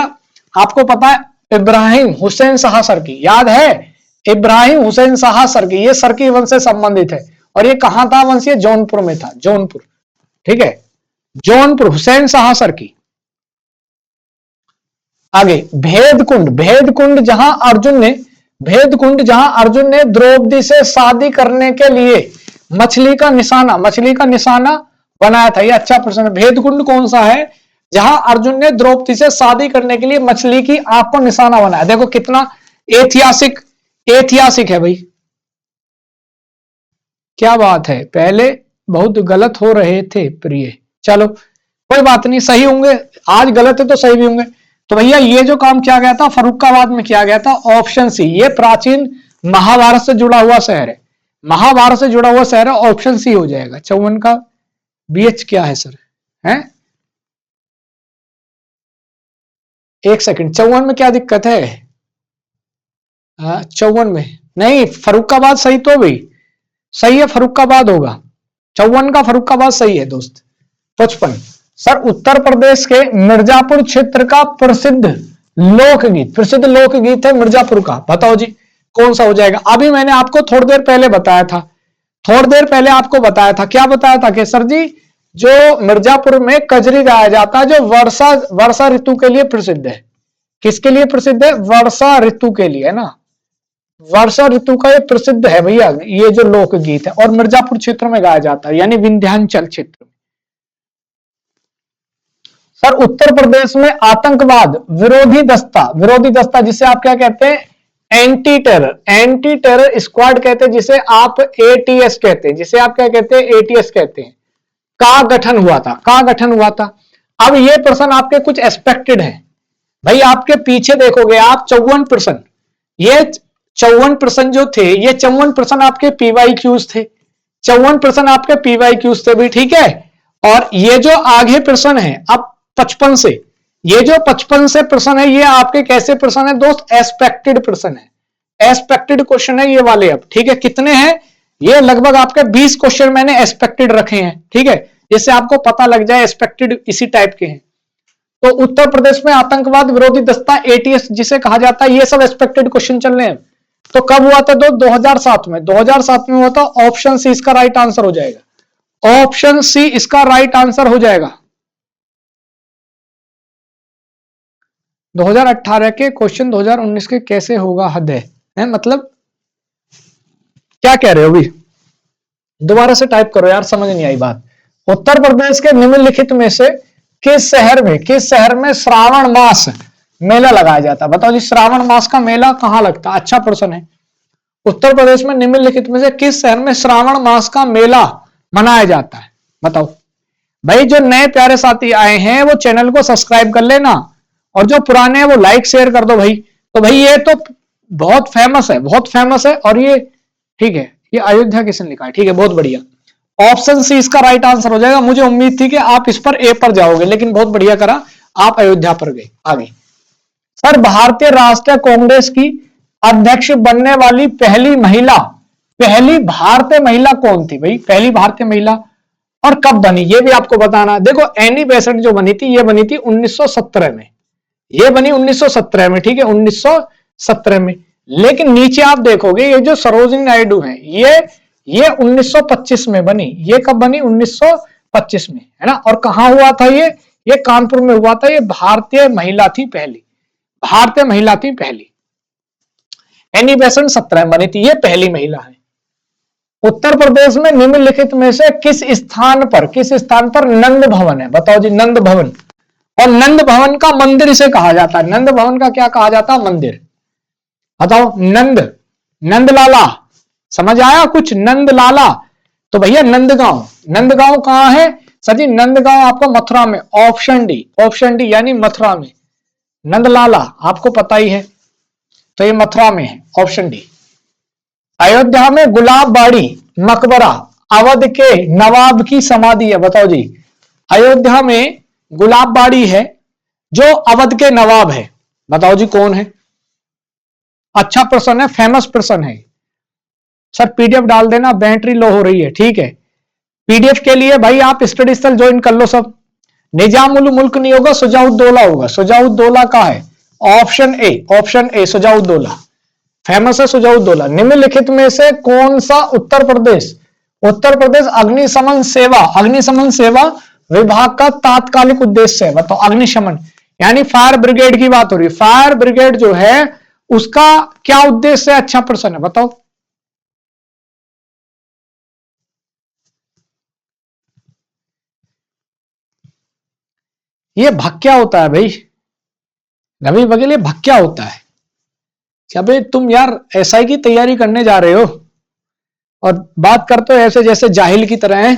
आपको पता है, इब्राहिम हुसैन शाह सरकी, याद है? इब्राहिम हुसैन शाह सरकी, ये सरकी वंश से संबंधित है, और ये कहां था वंश? ये जौनपुर में था, जौनपुर, ठीक है। जौनपुर हुसैन शाह सर की। आगे भेदकुंड, भेदकुंड जहां अर्जुन ने द्रौपदी से शादी करने के लिए मछली का निशाना बनाया था। ये अच्छा प्रश्न है। भेदकुंड कौन सा है जहां अर्जुन ने द्रौपदी से शादी करने के लिए मछली की आंख को निशाना बनाया। देखो कितना ऐतिहासिक है भाई, क्या बात है। पहले बहुत गलत हो रहे थे प्रिय, चलो कोई बात नहीं, सही होंगे। आज गलत है तो सही भी होंगे। तो भैया ये जो काम किया गया था फर्रुखाबाद में किया गया था, ऑप्शन सी। ये प्राचीन महाभारत से जुड़ा हुआ शहर है, महाभारत से जुड़ा हुआ शहर है, ऑप्शन सी हो जाएगा। 54 का बीएच क्या है सर? है एक सेकंड, 54 में क्या दिक्कत है? 54 में नहीं, फर्रुखाबाद सही तो भाई सही है, फर्रुखाबाद होगा। 54 का फर्रुखाबाद सही है दोस्त। 55 सर, उत्तर प्रदेश के मिर्जापुर क्षेत्र का प्रसिद्ध लोकगीत है मिर्जापुर का, बताओ जी कौन सा हो जाएगा? अभी मैंने आपको थोड़ी देर पहले बताया था, क्या बताया था कि सर जी जो मिर्जापुर में कजरी गाया जाता है, जो वर्षा ऋतु के लिए प्रसिद्ध है। किसके लिए प्रसिद्ध है? वर्षा ऋतु के लिए, है ना, वर्षा ऋतु का ये प्रसिद्ध है भैया ये जो लोकगीत है, और मिर्जापुर क्षेत्र में गाया जाता है, यानी विंध्याचल क्षेत्र में। सर उत्तर प्रदेश में आतंकवाद विरोधी दस्ता जिसे आप क्या कहते हैं? एंटी टेरर स्क्वाड कहते हैं, जिसे आप एटीएस कहते हैं, जिसे आप क्या कहते हैं? एटीएस कहते हैं, का गठन हुआ था। अब ये प्रश्न आपके कुछ एक्सपेक्टेड है भाई, आपके पीछे देखोगे आप 54%, ये 54% जो थे, ये 54% आपके पीवाईक्यूज थे, 54% आपके पीवाईक्यूज थे भी, ठीक है। और ये जो आगे प्रश्न है अब 55 से, ये जो 55 से प्रश्न है, ये आपके कैसे प्रश्न है दोस्त? एक्सपेक्टेड प्रश्न है, एक्सपेक्टेड क्वेश्चन है ये वाले। अब ठीक है, कितने हैं? ये लगभग आपके 20 क्वेश्चन मैंने एक्सपेक्टेड रखे हैं, ठीक है, जिससे आपको पता लग जाए एक्सपेक्टेड इसी टाइप के हैं। तो उत्तर प्रदेश में आतंकवाद विरोधी दस्ता एटीएस जिसे कहा जाता है, ये सब एक्सपेक्टेड क्वेश्चन चल रहे हैं। तो कब हुआ था? 2007 में, 2007 में हुआ था। ऑप्शन सी इसका राइट आंसर हो जाएगा, ऑप्शन सी इसका राइट आंसर हो जाएगा। 2018 के क्वेश्चन 2019 के कैसे होगा? हद है मतलब क्या कह रहे हो? अभी दोबारा से टाइप करो यार, समझ नहीं आई बात। उत्तर प्रदेश के निम्नलिखित में से किस शहर में श्रावण मास मेला लगाया जाता है? बताओ जी, श्रावण मास का मेला कहां लगता है? अच्छा प्रश्न है। उत्तर प्रदेश में निम्नलिखित में से किस शहर में श्रावण मास का मेला मनाया जाता है? बताओ भाई। जो नए प्यारे साथी आए हैं वो चैनल को सब्सक्राइब कर लेना, और जो पुराने हैं वो लाइक शेयर कर दो भाई। तो भाई ये तो बहुत फेमस है, और ये ठीक है, ये अयोध्या किसने लिखा है? ठीक है, बहुत बढ़िया। ऑप्शन सी इसका राइट आंसर हो जाएगा। मुझे उम्मीद थी कि आप इस पर ए पर जाओगे, लेकिन बहुत बढ़िया करा, आप अयोध्या पर गए। आगे सर, भारतीय राष्ट्रीय कांग्रेस की अध्यक्ष बनने वाली पहली भारतीय महिला कौन थी भाई? पहली भारतीय महिला, और कब बनी ये भी आपको बताना। देखो एनी बेसेंट जो बनी थी, ये बनी थी 1917 में, ये बनी 1917 में, ठीक है, 1917 में। लेकिन नीचे आप देखोगे ये जो सरोजिनी नायडू है, ये 1925 में बनी। ये कब बनी? 1925 में, है ना। और कहां हुआ था ये कानपुर में हुआ था। ये भारतीय महिला थी पहली, एनी बेसेंट 17 में बनी थी, ये पहली महिला है। उत्तर प्रदेश में निम्नलिखित में से किस स्थान पर नंद भवन है? बताओ जी, नंद भवन। और नंद भवन का मंदिर इसे कहा जाता है। नंद भवन का क्या कहा जाता है? मंदिर। बताओ। नंदलाला, समझ आया कुछ? नंदलाला। तो भैया नंदगांव कहां है सर जी? नंदगांव आपको मथुरा में, ऑप्शन डी यानी मथुरा में। नंदलाला आपको पता ही है, तो ये मथुरा में है, ऑप्शन डी। अयोध्या में गुलाबबाड़ी मकबरा अवध के नवाब की समाधि है। बताओ जी, अयोध्या में गुलाबबाड़ी है जो अवध के नवाब है। बताओ जी कौन है? अच्छा प्रश्न है, फेमस प्रश्न है सर। पीडीएफ डाल देना, बैटरी लो हो रही है, ठीक है। पीडीएफ के लिए भाई आप स्टडी सेल ज्वाइन कर लो सब। निजाम उल मुल्क नहीं होगा, सुजाउद्दौला होगा। सुजाउद्दौला का है ऑप्शन ए सुजाउद्दौला, फेमस है सुजाउद्दौला। निम्नलिखित में से कौन सा उत्तर प्रदेश अग्निशमन सेवा विभाग का तात्कालिक उद्देश्य है, बताओ अग्निशमन, यानी फायर ब्रिगेड की बात हो रही है। फायर ब्रिगेड जो है उसका क्या उद्देश्य है? अच्छा प्रश्न है, बताओ। ये भग क्या होता है भाई रवि बघेल, ये भग क्या होता है? अबे तुम यार एसआई की तैयारी करने जा रहे हो और बात करते हो ऐसे जैसे जाहिल की तरह है,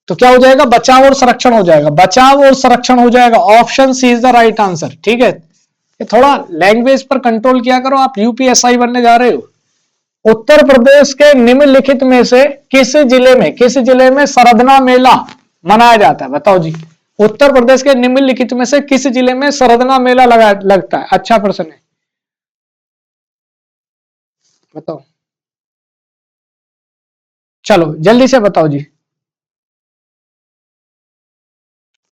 तो क्या हो जाएगा? बचाव और संरक्षण हो जाएगा, बचाव और संरक्षण हो जाएगा। Option C is the right answer, ठीक है। ये थोड़ा लैंग्वेज पर कंट्रोल किया करो, आप यूपीएसआई बनने जा रहे हो। उत्तर प्रदेश के निम्नलिखित में से किस जिले में सरदना मेला मनाया जाता है? बताओ जी, उत्तर प्रदेश के निम्नलिखित में से किस जिले में सरदना मेला लगता है? अच्छा प्रश्न है, बताओ। चलो जल्दी से बताओ जी,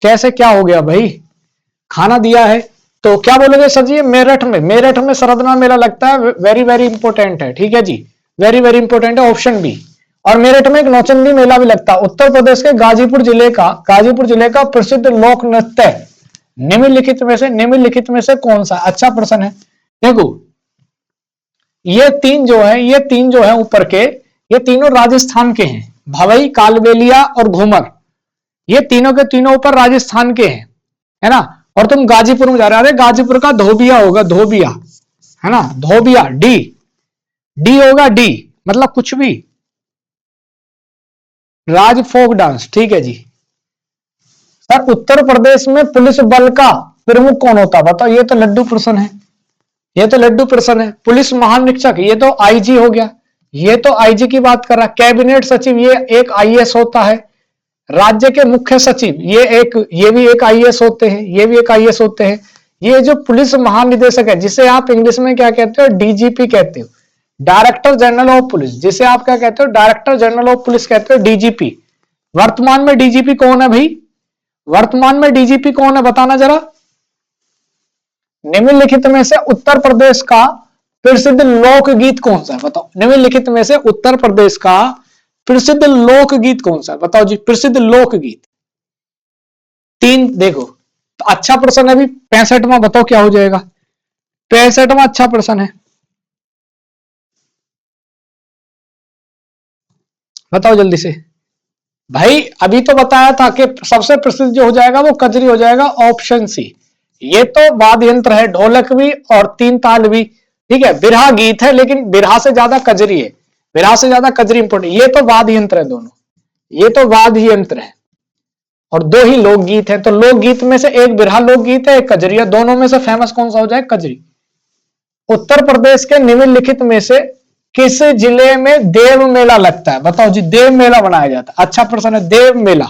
कैसे क्या हो गया भाई? खाना दिया है तो क्या बोलोगे सर जी? मेरठ में सरदना मेला लगता है, वेरी वेरी इंपॉर्टेंट है, ठीक है जी, वेरी वेरी इंपॉर्टेंट है, ऑप्शन बी। और मेरठ में एक नौचंदी मेला भी लगता है। उत्तर प्रदेश के गाजीपुर जिले का प्रसिद्ध लोक नृत्य निम्नलिखित में से कौन सा? अच्छा प्रश्न है। देखो ये तीन जो है ऊपर के, ये तीनों राजस्थान के हैं, भवई, कालबेलिया और घूमर। ये तीनों के तीनों ऊपर राजस्थान के हैं, है ना। और तुम गाजीपुर में जा रहे हो, अरे गाजीपुर का धोबिया होगा, धोबिया, है ना, धोबिया। डी डी होगा, डी मतलब कुछ भी। राज फोक डांस, ठीक है जी। सर उत्तर प्रदेश में पुलिस बल का प्रमुख कौन होता है? बताओ, ये तो लड्डू प्रश्न है, ये तो लड्डू प्रश्न है। पुलिस महानिरीक्षक, ये तो आईजी हो गया, ये तो आईजी की बात कर रहा है। कैबिनेट सचिव, ये एक आईएएस होता है। राज्य के मुख्य सचिव, ये भी एक आईएएस होते हैं, ये भी एक आईएएस होते हैं। ये जो पुलिस महानिदेशक है, जिसे आप इंग्लिश में क्या कहते हो? डीजीपी कहते हो, डायरेक्टर जनरल ऑफ पुलिस, जिसे आप क्या कहते हो? डायरेक्टर जनरल ऑफ पुलिस कहते हो, डीजीपी। वर्तमान में डीजीपी कौन है भाई? वर्तमान में डीजीपी कौन है, बताना जरा। निम्नलिखित में से उत्तर प्रदेश का प्रसिद्ध लोकगीत कौन सा है? बताओ, निम्नलिखित में से उत्तर प्रदेश का प्रसिद्ध लोकगीत कौन सा है? बताओ जी, प्रसिद्ध लोकगीत। तीन देखो तो अच्छा प्रश्न है। अभी 65वां बताओ क्या हो जाएगा? 65वां अच्छा प्रश्न है, बताओ जल्दी से भाई। अभी तो बताया था कि सबसे प्रसिद्ध जो हो जाएगा वो कजरी हो जाएगा, ऑप्शन सी। ये तो वाद्य यंत्र है, ढोलक भी और तीन ताल भी, ठीक है। बिरहा गीत है, लेकिन बिरहा से ज्यादा कजरी है, बिरहा से ज्यादा कजरी इंपोर्टेंट। ये तो वाद्य यंत्र है दोनों, ये तो वाद्य यंत्र है और दो ही लोकगीत है। तो लोकगीत में से एक बिरहा लोकगीत है, एक कजरी है। दोनों में से फेमस कौन सा हो जाए? कजरी। उत्तर प्रदेश के निम्नलिखित में से किस जिले में देव मेला लगता है? बताओ जी, देव मेला बनाया जाता है। अच्छा प्रश्न है, देव मेला।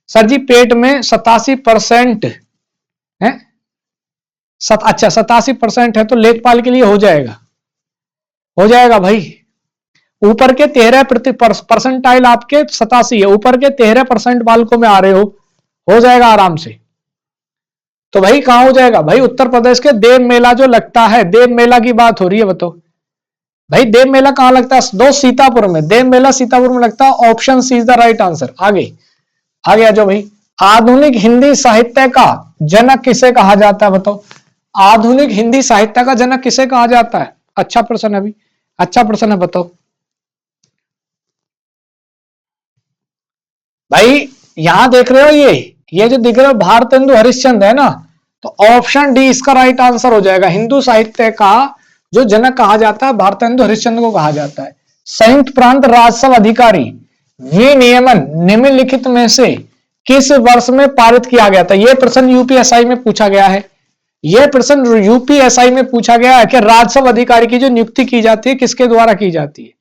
सर जी पेट में 87% है, अच्छा 87% है तो लेखपाल के लिए हो जाएगा, हो जाएगा भाई। ऊपर के 13% आपके 87 है, ऊपर के 13% बालकों में आ रहे हो जाएगा आराम से। तो भाई कहां हो जाएगा भाई? उत्तर प्रदेश के देव मेला जो लगता है, देव मेला की बात हो रही है, बताओ भाई देव मेला कहां लगता है? दो सीतापुर में, देव मेला सीतापुर में लगता है, option C is the right answer. आगे आगे आ जाओ भाई। आधुनिक हिंदी साहित्य का जनक किसे कहा जाता है? बताओ, आधुनिक हिंदी साहित्य का जनक किसे कहा जाता है? अच्छा प्रश्न है भाई, अच्छा प्रश्न है, बताओ भाई। यहां देख रहे हो ये जो दिख रहा है भारतेंदु हरिश्चंद्र है ना, तो ऑप्शन डी इसका राइट आंसर हो जाएगा। हिंदू साहित्य का जो जनक कहा जाता है, भारतेंदु हरिश्चंद्र को कहा जाता है। संयुक्त प्रांत राजस्व अधिकारी विनियमन निम्नलिखित में से किस वर्ष में पारित किया गया था? यह प्रश्न यूपीएसआई में पूछा गया है, यह प्रश्न यूपीएसआई में पूछा गया है कि राजस्व अधिकारी की जो नियुक्ति की जाती है किसके द्वारा की जाती है?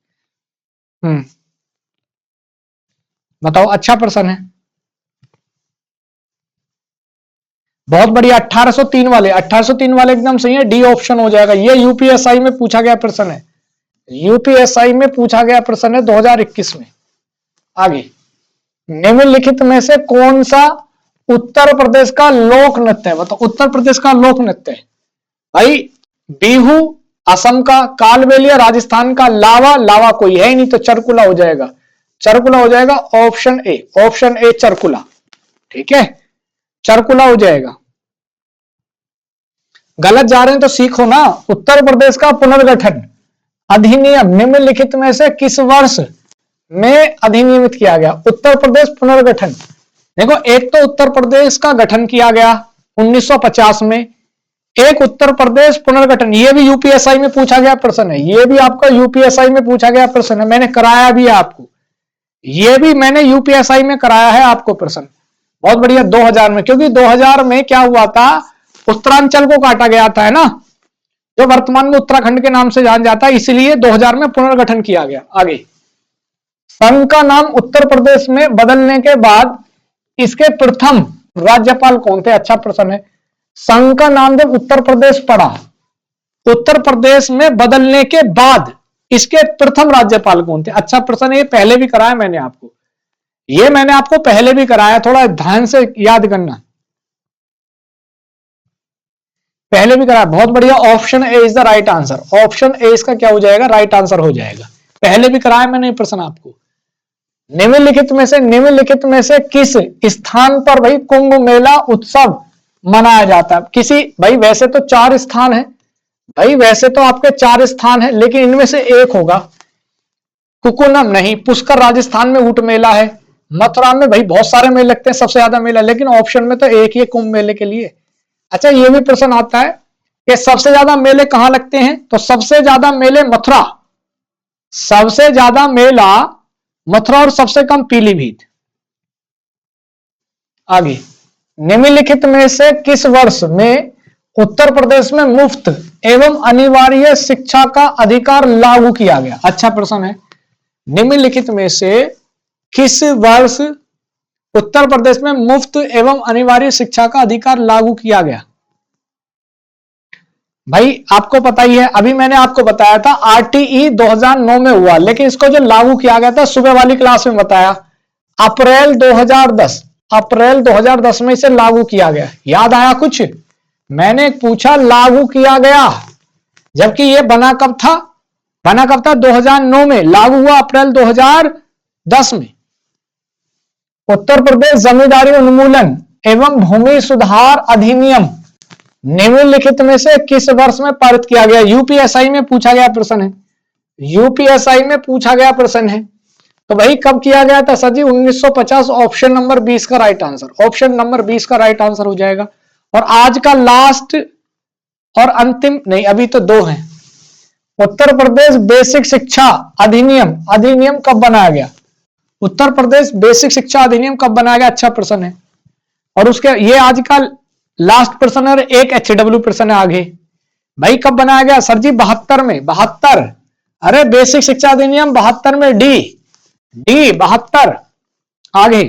बताओ, अच्छा प्रश्न है, बहुत बढ़िया। 1803 वाले एकदम सही है, डी ऑप्शन हो जाएगा। ये यूपीएसआई में पूछा गया प्रश्न है, यूपीएसआई में पूछा गया प्रश्न है 2021 में। आगे, निम्नलिखित में से कौन सा उत्तर प्रदेश का लोक नृत्य है? बताओ, उत्तर प्रदेश का लोक नृत्य है भाई। बिहू असम का, कालबेलिया राजस्थान का, लावा कोई है ही नहीं तो चरकुला हो जाएगा। चरकुला हो जाएगा option A, option A Charkula. ठीक है, चरकुला हो जाएगा। गलत जा रहे हैं तो सीखो ना। उत्तर प्रदेश का पुनर्गठन अधिनियम निम्नलिखित में से किस वर्ष में अधिनियमित किया गया? उत्तर प्रदेश पुनर्गठन, देखो एक तो उत्तर प्रदेश का गठन किया गया 1950 में, एक उत्तर प्रदेश पुनर्गठन, ये भी यूपीएसआई में पूछा गया प्रश्न है, ये भी आपका यूपीएसआई में पूछा गया प्रश्न है, मैंने कराया भी है आपको, ये भी मैंने यूपीएसआई में कराया है आपको प्रश्न। बहुत बढ़िया। 2000 में, क्योंकि 2000 में क्या हुआ था, उत्तरांचल को काटा गया था, है ना, जो वर्तमान में उत्तराखंड के नाम से जाना जाता है, इसलिए 2000 में पुनर्गठन किया गया। आगे, संघ का नाम उत्तर प्रदेश में बदलने के बाद इसके प्रथम राज्यपाल कौन थे? अच्छा प्रश्न है। संघ का नाम जब उत्तर प्रदेश पड़ा, उत्तर प्रदेश में बदलने के बाद इसके प्रथम राज्यपाल कौन थे? अच्छा प्रश्न है, ये पहले भी कराया मैंने आपको, ये मैंने आपको पहले भी कराया, थोड़ा ध्यान से याद करना, पहले भी कराया। बहुत बढ़िया, option A is the right answer, option A इसका क्या हो जाएगा? राइट आंसर हो जाएगा। पहले भी कराया मैंने प्रश्न आपको। निम्नलिखित में से किस स्थान पर भाई कुंभ मेला उत्सव मनाया जाता है? किसी, भाई वैसे तो 4 स्थान है, भाई वैसे तो आपके 4 स्थान है, लेकिन इनमें से एक होगा। कुकुनम नहीं, पुष्कर राजस्थान में ऊंट मेला है, मथुरा में भाई बहुत सारे मेले लगते हैं, सबसे ज्यादा मेला, लेकिन ऑप्शन में तो एक ही है कुंभ मेले के लिए। अच्छा, ये भी प्रश्न आता है कि सबसे ज्यादा मेले कहां लगते हैं? तो सबसे ज्यादा मेले मथुरा, सबसे ज्यादा मेला मथुरा और सबसे कम पीलीभीत। आगे, निम्नलिखित में से किस वर्ष में उत्तर प्रदेश में मुफ्त एवं अनिवार्य शिक्षा का अधिकार लागू किया गया? अच्छा प्रश्न है। निम्नलिखित में से किस वर्ष उत्तर प्रदेश में मुफ्त एवं अनिवार्य शिक्षा का अधिकार लागू किया गया? भाई आपको पता ही है, अभी मैंने आपको बताया था आरटीई 2009 में हुआ, लेकिन इसको जो लागू किया गया था सुबह वाली क्लास में बताया, अप्रैल 2010, अप्रैल 2010 में इसे लागू किया गया। याद आया कुछ? मैंने पूछा लागू किया गया, जबकि ये बना कब था? बना कब था? 2009 में, लागू हुआ अप्रैल 2010 में। उत्तर प्रदेश जमींदारी उन्मूलन एवं भूमि सुधार अधिनियम निम्नलिखित में से किस वर्ष में पारित किया गया? यूपीएसआई में पूछा गया प्रश्न है, यूपीएसआई में पूछा गया प्रश्न है। तो भाई कब किया गया था सर जी? 1950, ऑप्शन नंबर 20 का राइट आंसर, ऑप्शन नंबर 20 का राइट आंसर हो जाएगा। और आज का लास्ट और अंतिम, नहीं अभी तो 2 हैं, उत्तर प्रदेश बेसिक शिक्षा अधिनियम, अधिनियम कब बनाया गया? उत्तर प्रदेश बेसिक शिक्षा अधिनियम कब बनाया गया? अच्छा प्रश्न है। और उसके ये आज का लास्ट प्रश्न है, एक एचडब्ल्यू प्रश्न है आगे। भाई कब बनाया गया सर जी? 72 में, 72, अरे बेसिक शिक्षा अधिनियम 72 में, डी 72। आगे,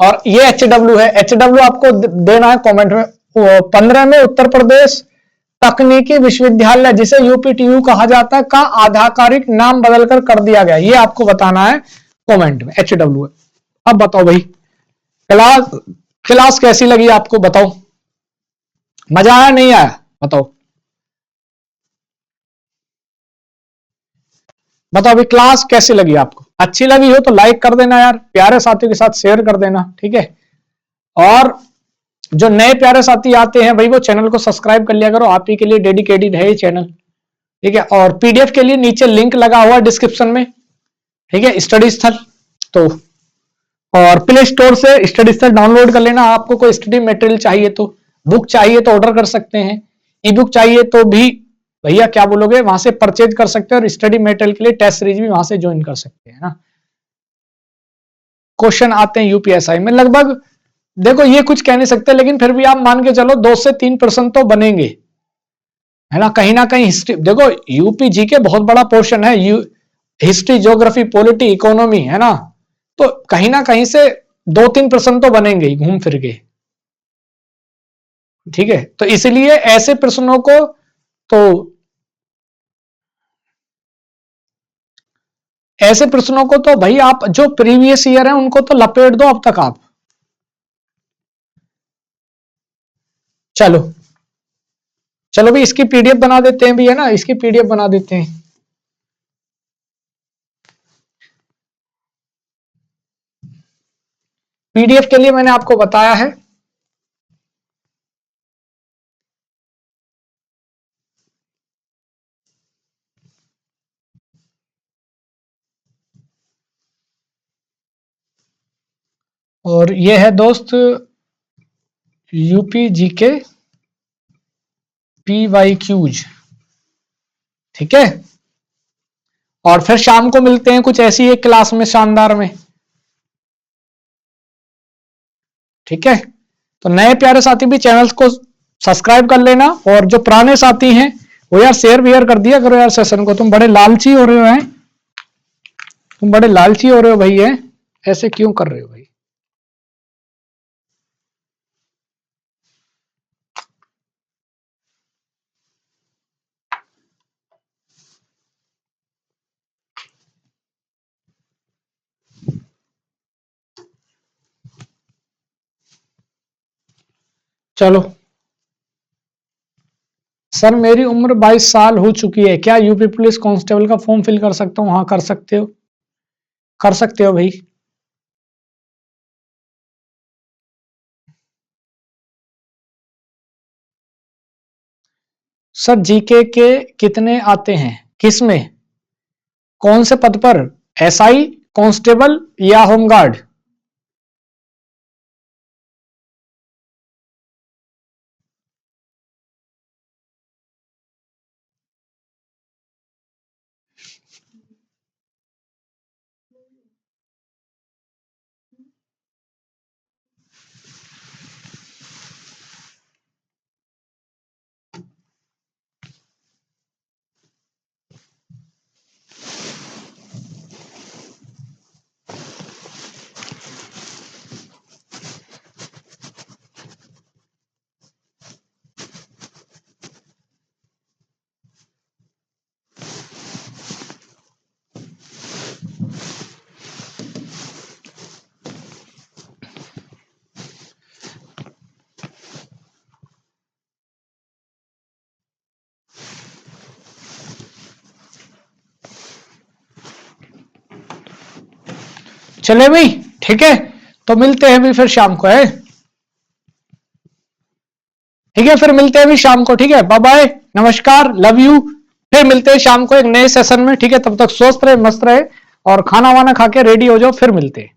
और ये एचडब्ल्यू है, एचडब्ल्यू आपको देना है कमेंट में। 15 में उत्तर प्रदेश तकनीकी विश्वविद्यालय, जिसे यूपीटीयू कहा जाता है, का आधिकारिक नाम बदलकर कर दिया गया, ये आपको बताना है कमेंट में, एचडब्ल्यू है। अब बताओ भाई, क्लास कैसी लगी आपको? बताओ, मजा आया नहीं आया? बताओ बताओ अभी क्लास कैसी लगी आपको? अच्छी लगी हो तो लाइक कर देना यार, प्यारे साथियों के साथ शेयर कर देना, ठीक है। और जो नए प्यारे साथी आते हैं भाई, वो चैनल को सब्सक्राइब कर लिया करो, आप ही के लिए डेडिकेटेड है ये चैनल, ठीक है। और पीडीएफ के लिए नीचे लिंक लगा हुआ डिस्क्रिप्शन में, ठीक है, स्टडी स्थल। तो और प्ले स्टोर से स्टडी स्थल डाउनलोड कर लेना। आपको कोई स्टडी मटेरियल चाहिए तो, बुक चाहिए तो ऑर्डर कर सकते हैं, ई बुक चाहिए तो भी भैया क्या बोलोगे, वहां से परचेज कर सकते हैं। और स्टडी मटेरियल के लिए टेस्ट सीरीज भी वहां से ज्वाइन कर सकते हैं ना। क्वेश्चन आते हैं यूपीएसआई में लगभग, देखो ये कुछ कह नहीं सकते, लेकिन फिर भी आप मान के चलो 2 से 3% तो बनेंगे, है ना कहीं हिस्ट्री, देखो यूपी जी के बहुत बड़ा पोर्शन है, हिस्ट्री, ज्योग्राफी, पॉलिटी, इकोनॉमी, है ना, तो कहीं ना कहीं से 2-3% तो बनेंगे ही घूम फिर के, ठीक है। तो इसलिए ऐसे प्रश्नों को तो ऐसे प्रश्नों को तो भाई आप जो प्रीवियस ईयर है उनको तो लपेट दो अब तक आप। चलो चलो भी इसकी पीडीएफ बना देते हैं भी, है ना, इसकी पीडीएफ बना देते हैं। पीडीएफ के लिए मैंने आपको बताया है। और ये है दोस्त यूपी जीके PYQs, ठीक है। और फिर शाम को मिलते हैं कुछ ऐसी एक क्लास में शानदार में, ठीक है। तो नए प्यारे साथी भी चैनल को सब्सक्राइब कर लेना, और जो पुराने साथी हैं वो यार शेयर वेयर कर दिया करो यार सेशन को। तुम बड़े लालची हो रहे हो हैं, तुम बड़े लालची हो रहे हो भाई, है ऐसे क्यों कर रहे हो भाई। चलो सर, मेरी उम्र 22 साल हो चुकी है, क्या यूपी पुलिस कांस्टेबल का फॉर्म फिल कर सकता हूँ? हाँ कर सकते हो, कर सकते हो भाई। सर जीके के कितने आते हैं, किस में, कौन से पद पर, एसआई, कांस्टेबल या होमगार्ड? चले भाई, ठीक है। तो मिलते हैं भी फिर शाम को, है ठीक है। फिर मिलते हैं भी शाम को, ठीक है। बाय बाय, नमस्कार, लव यू। फिर मिलते हैं शाम को एक नए सेशन में, ठीक है। तब तक स्वस्थ रहे, मस्त रहे, और खाना वाना खा के रेडी हो जाओ, फिर मिलते हैं।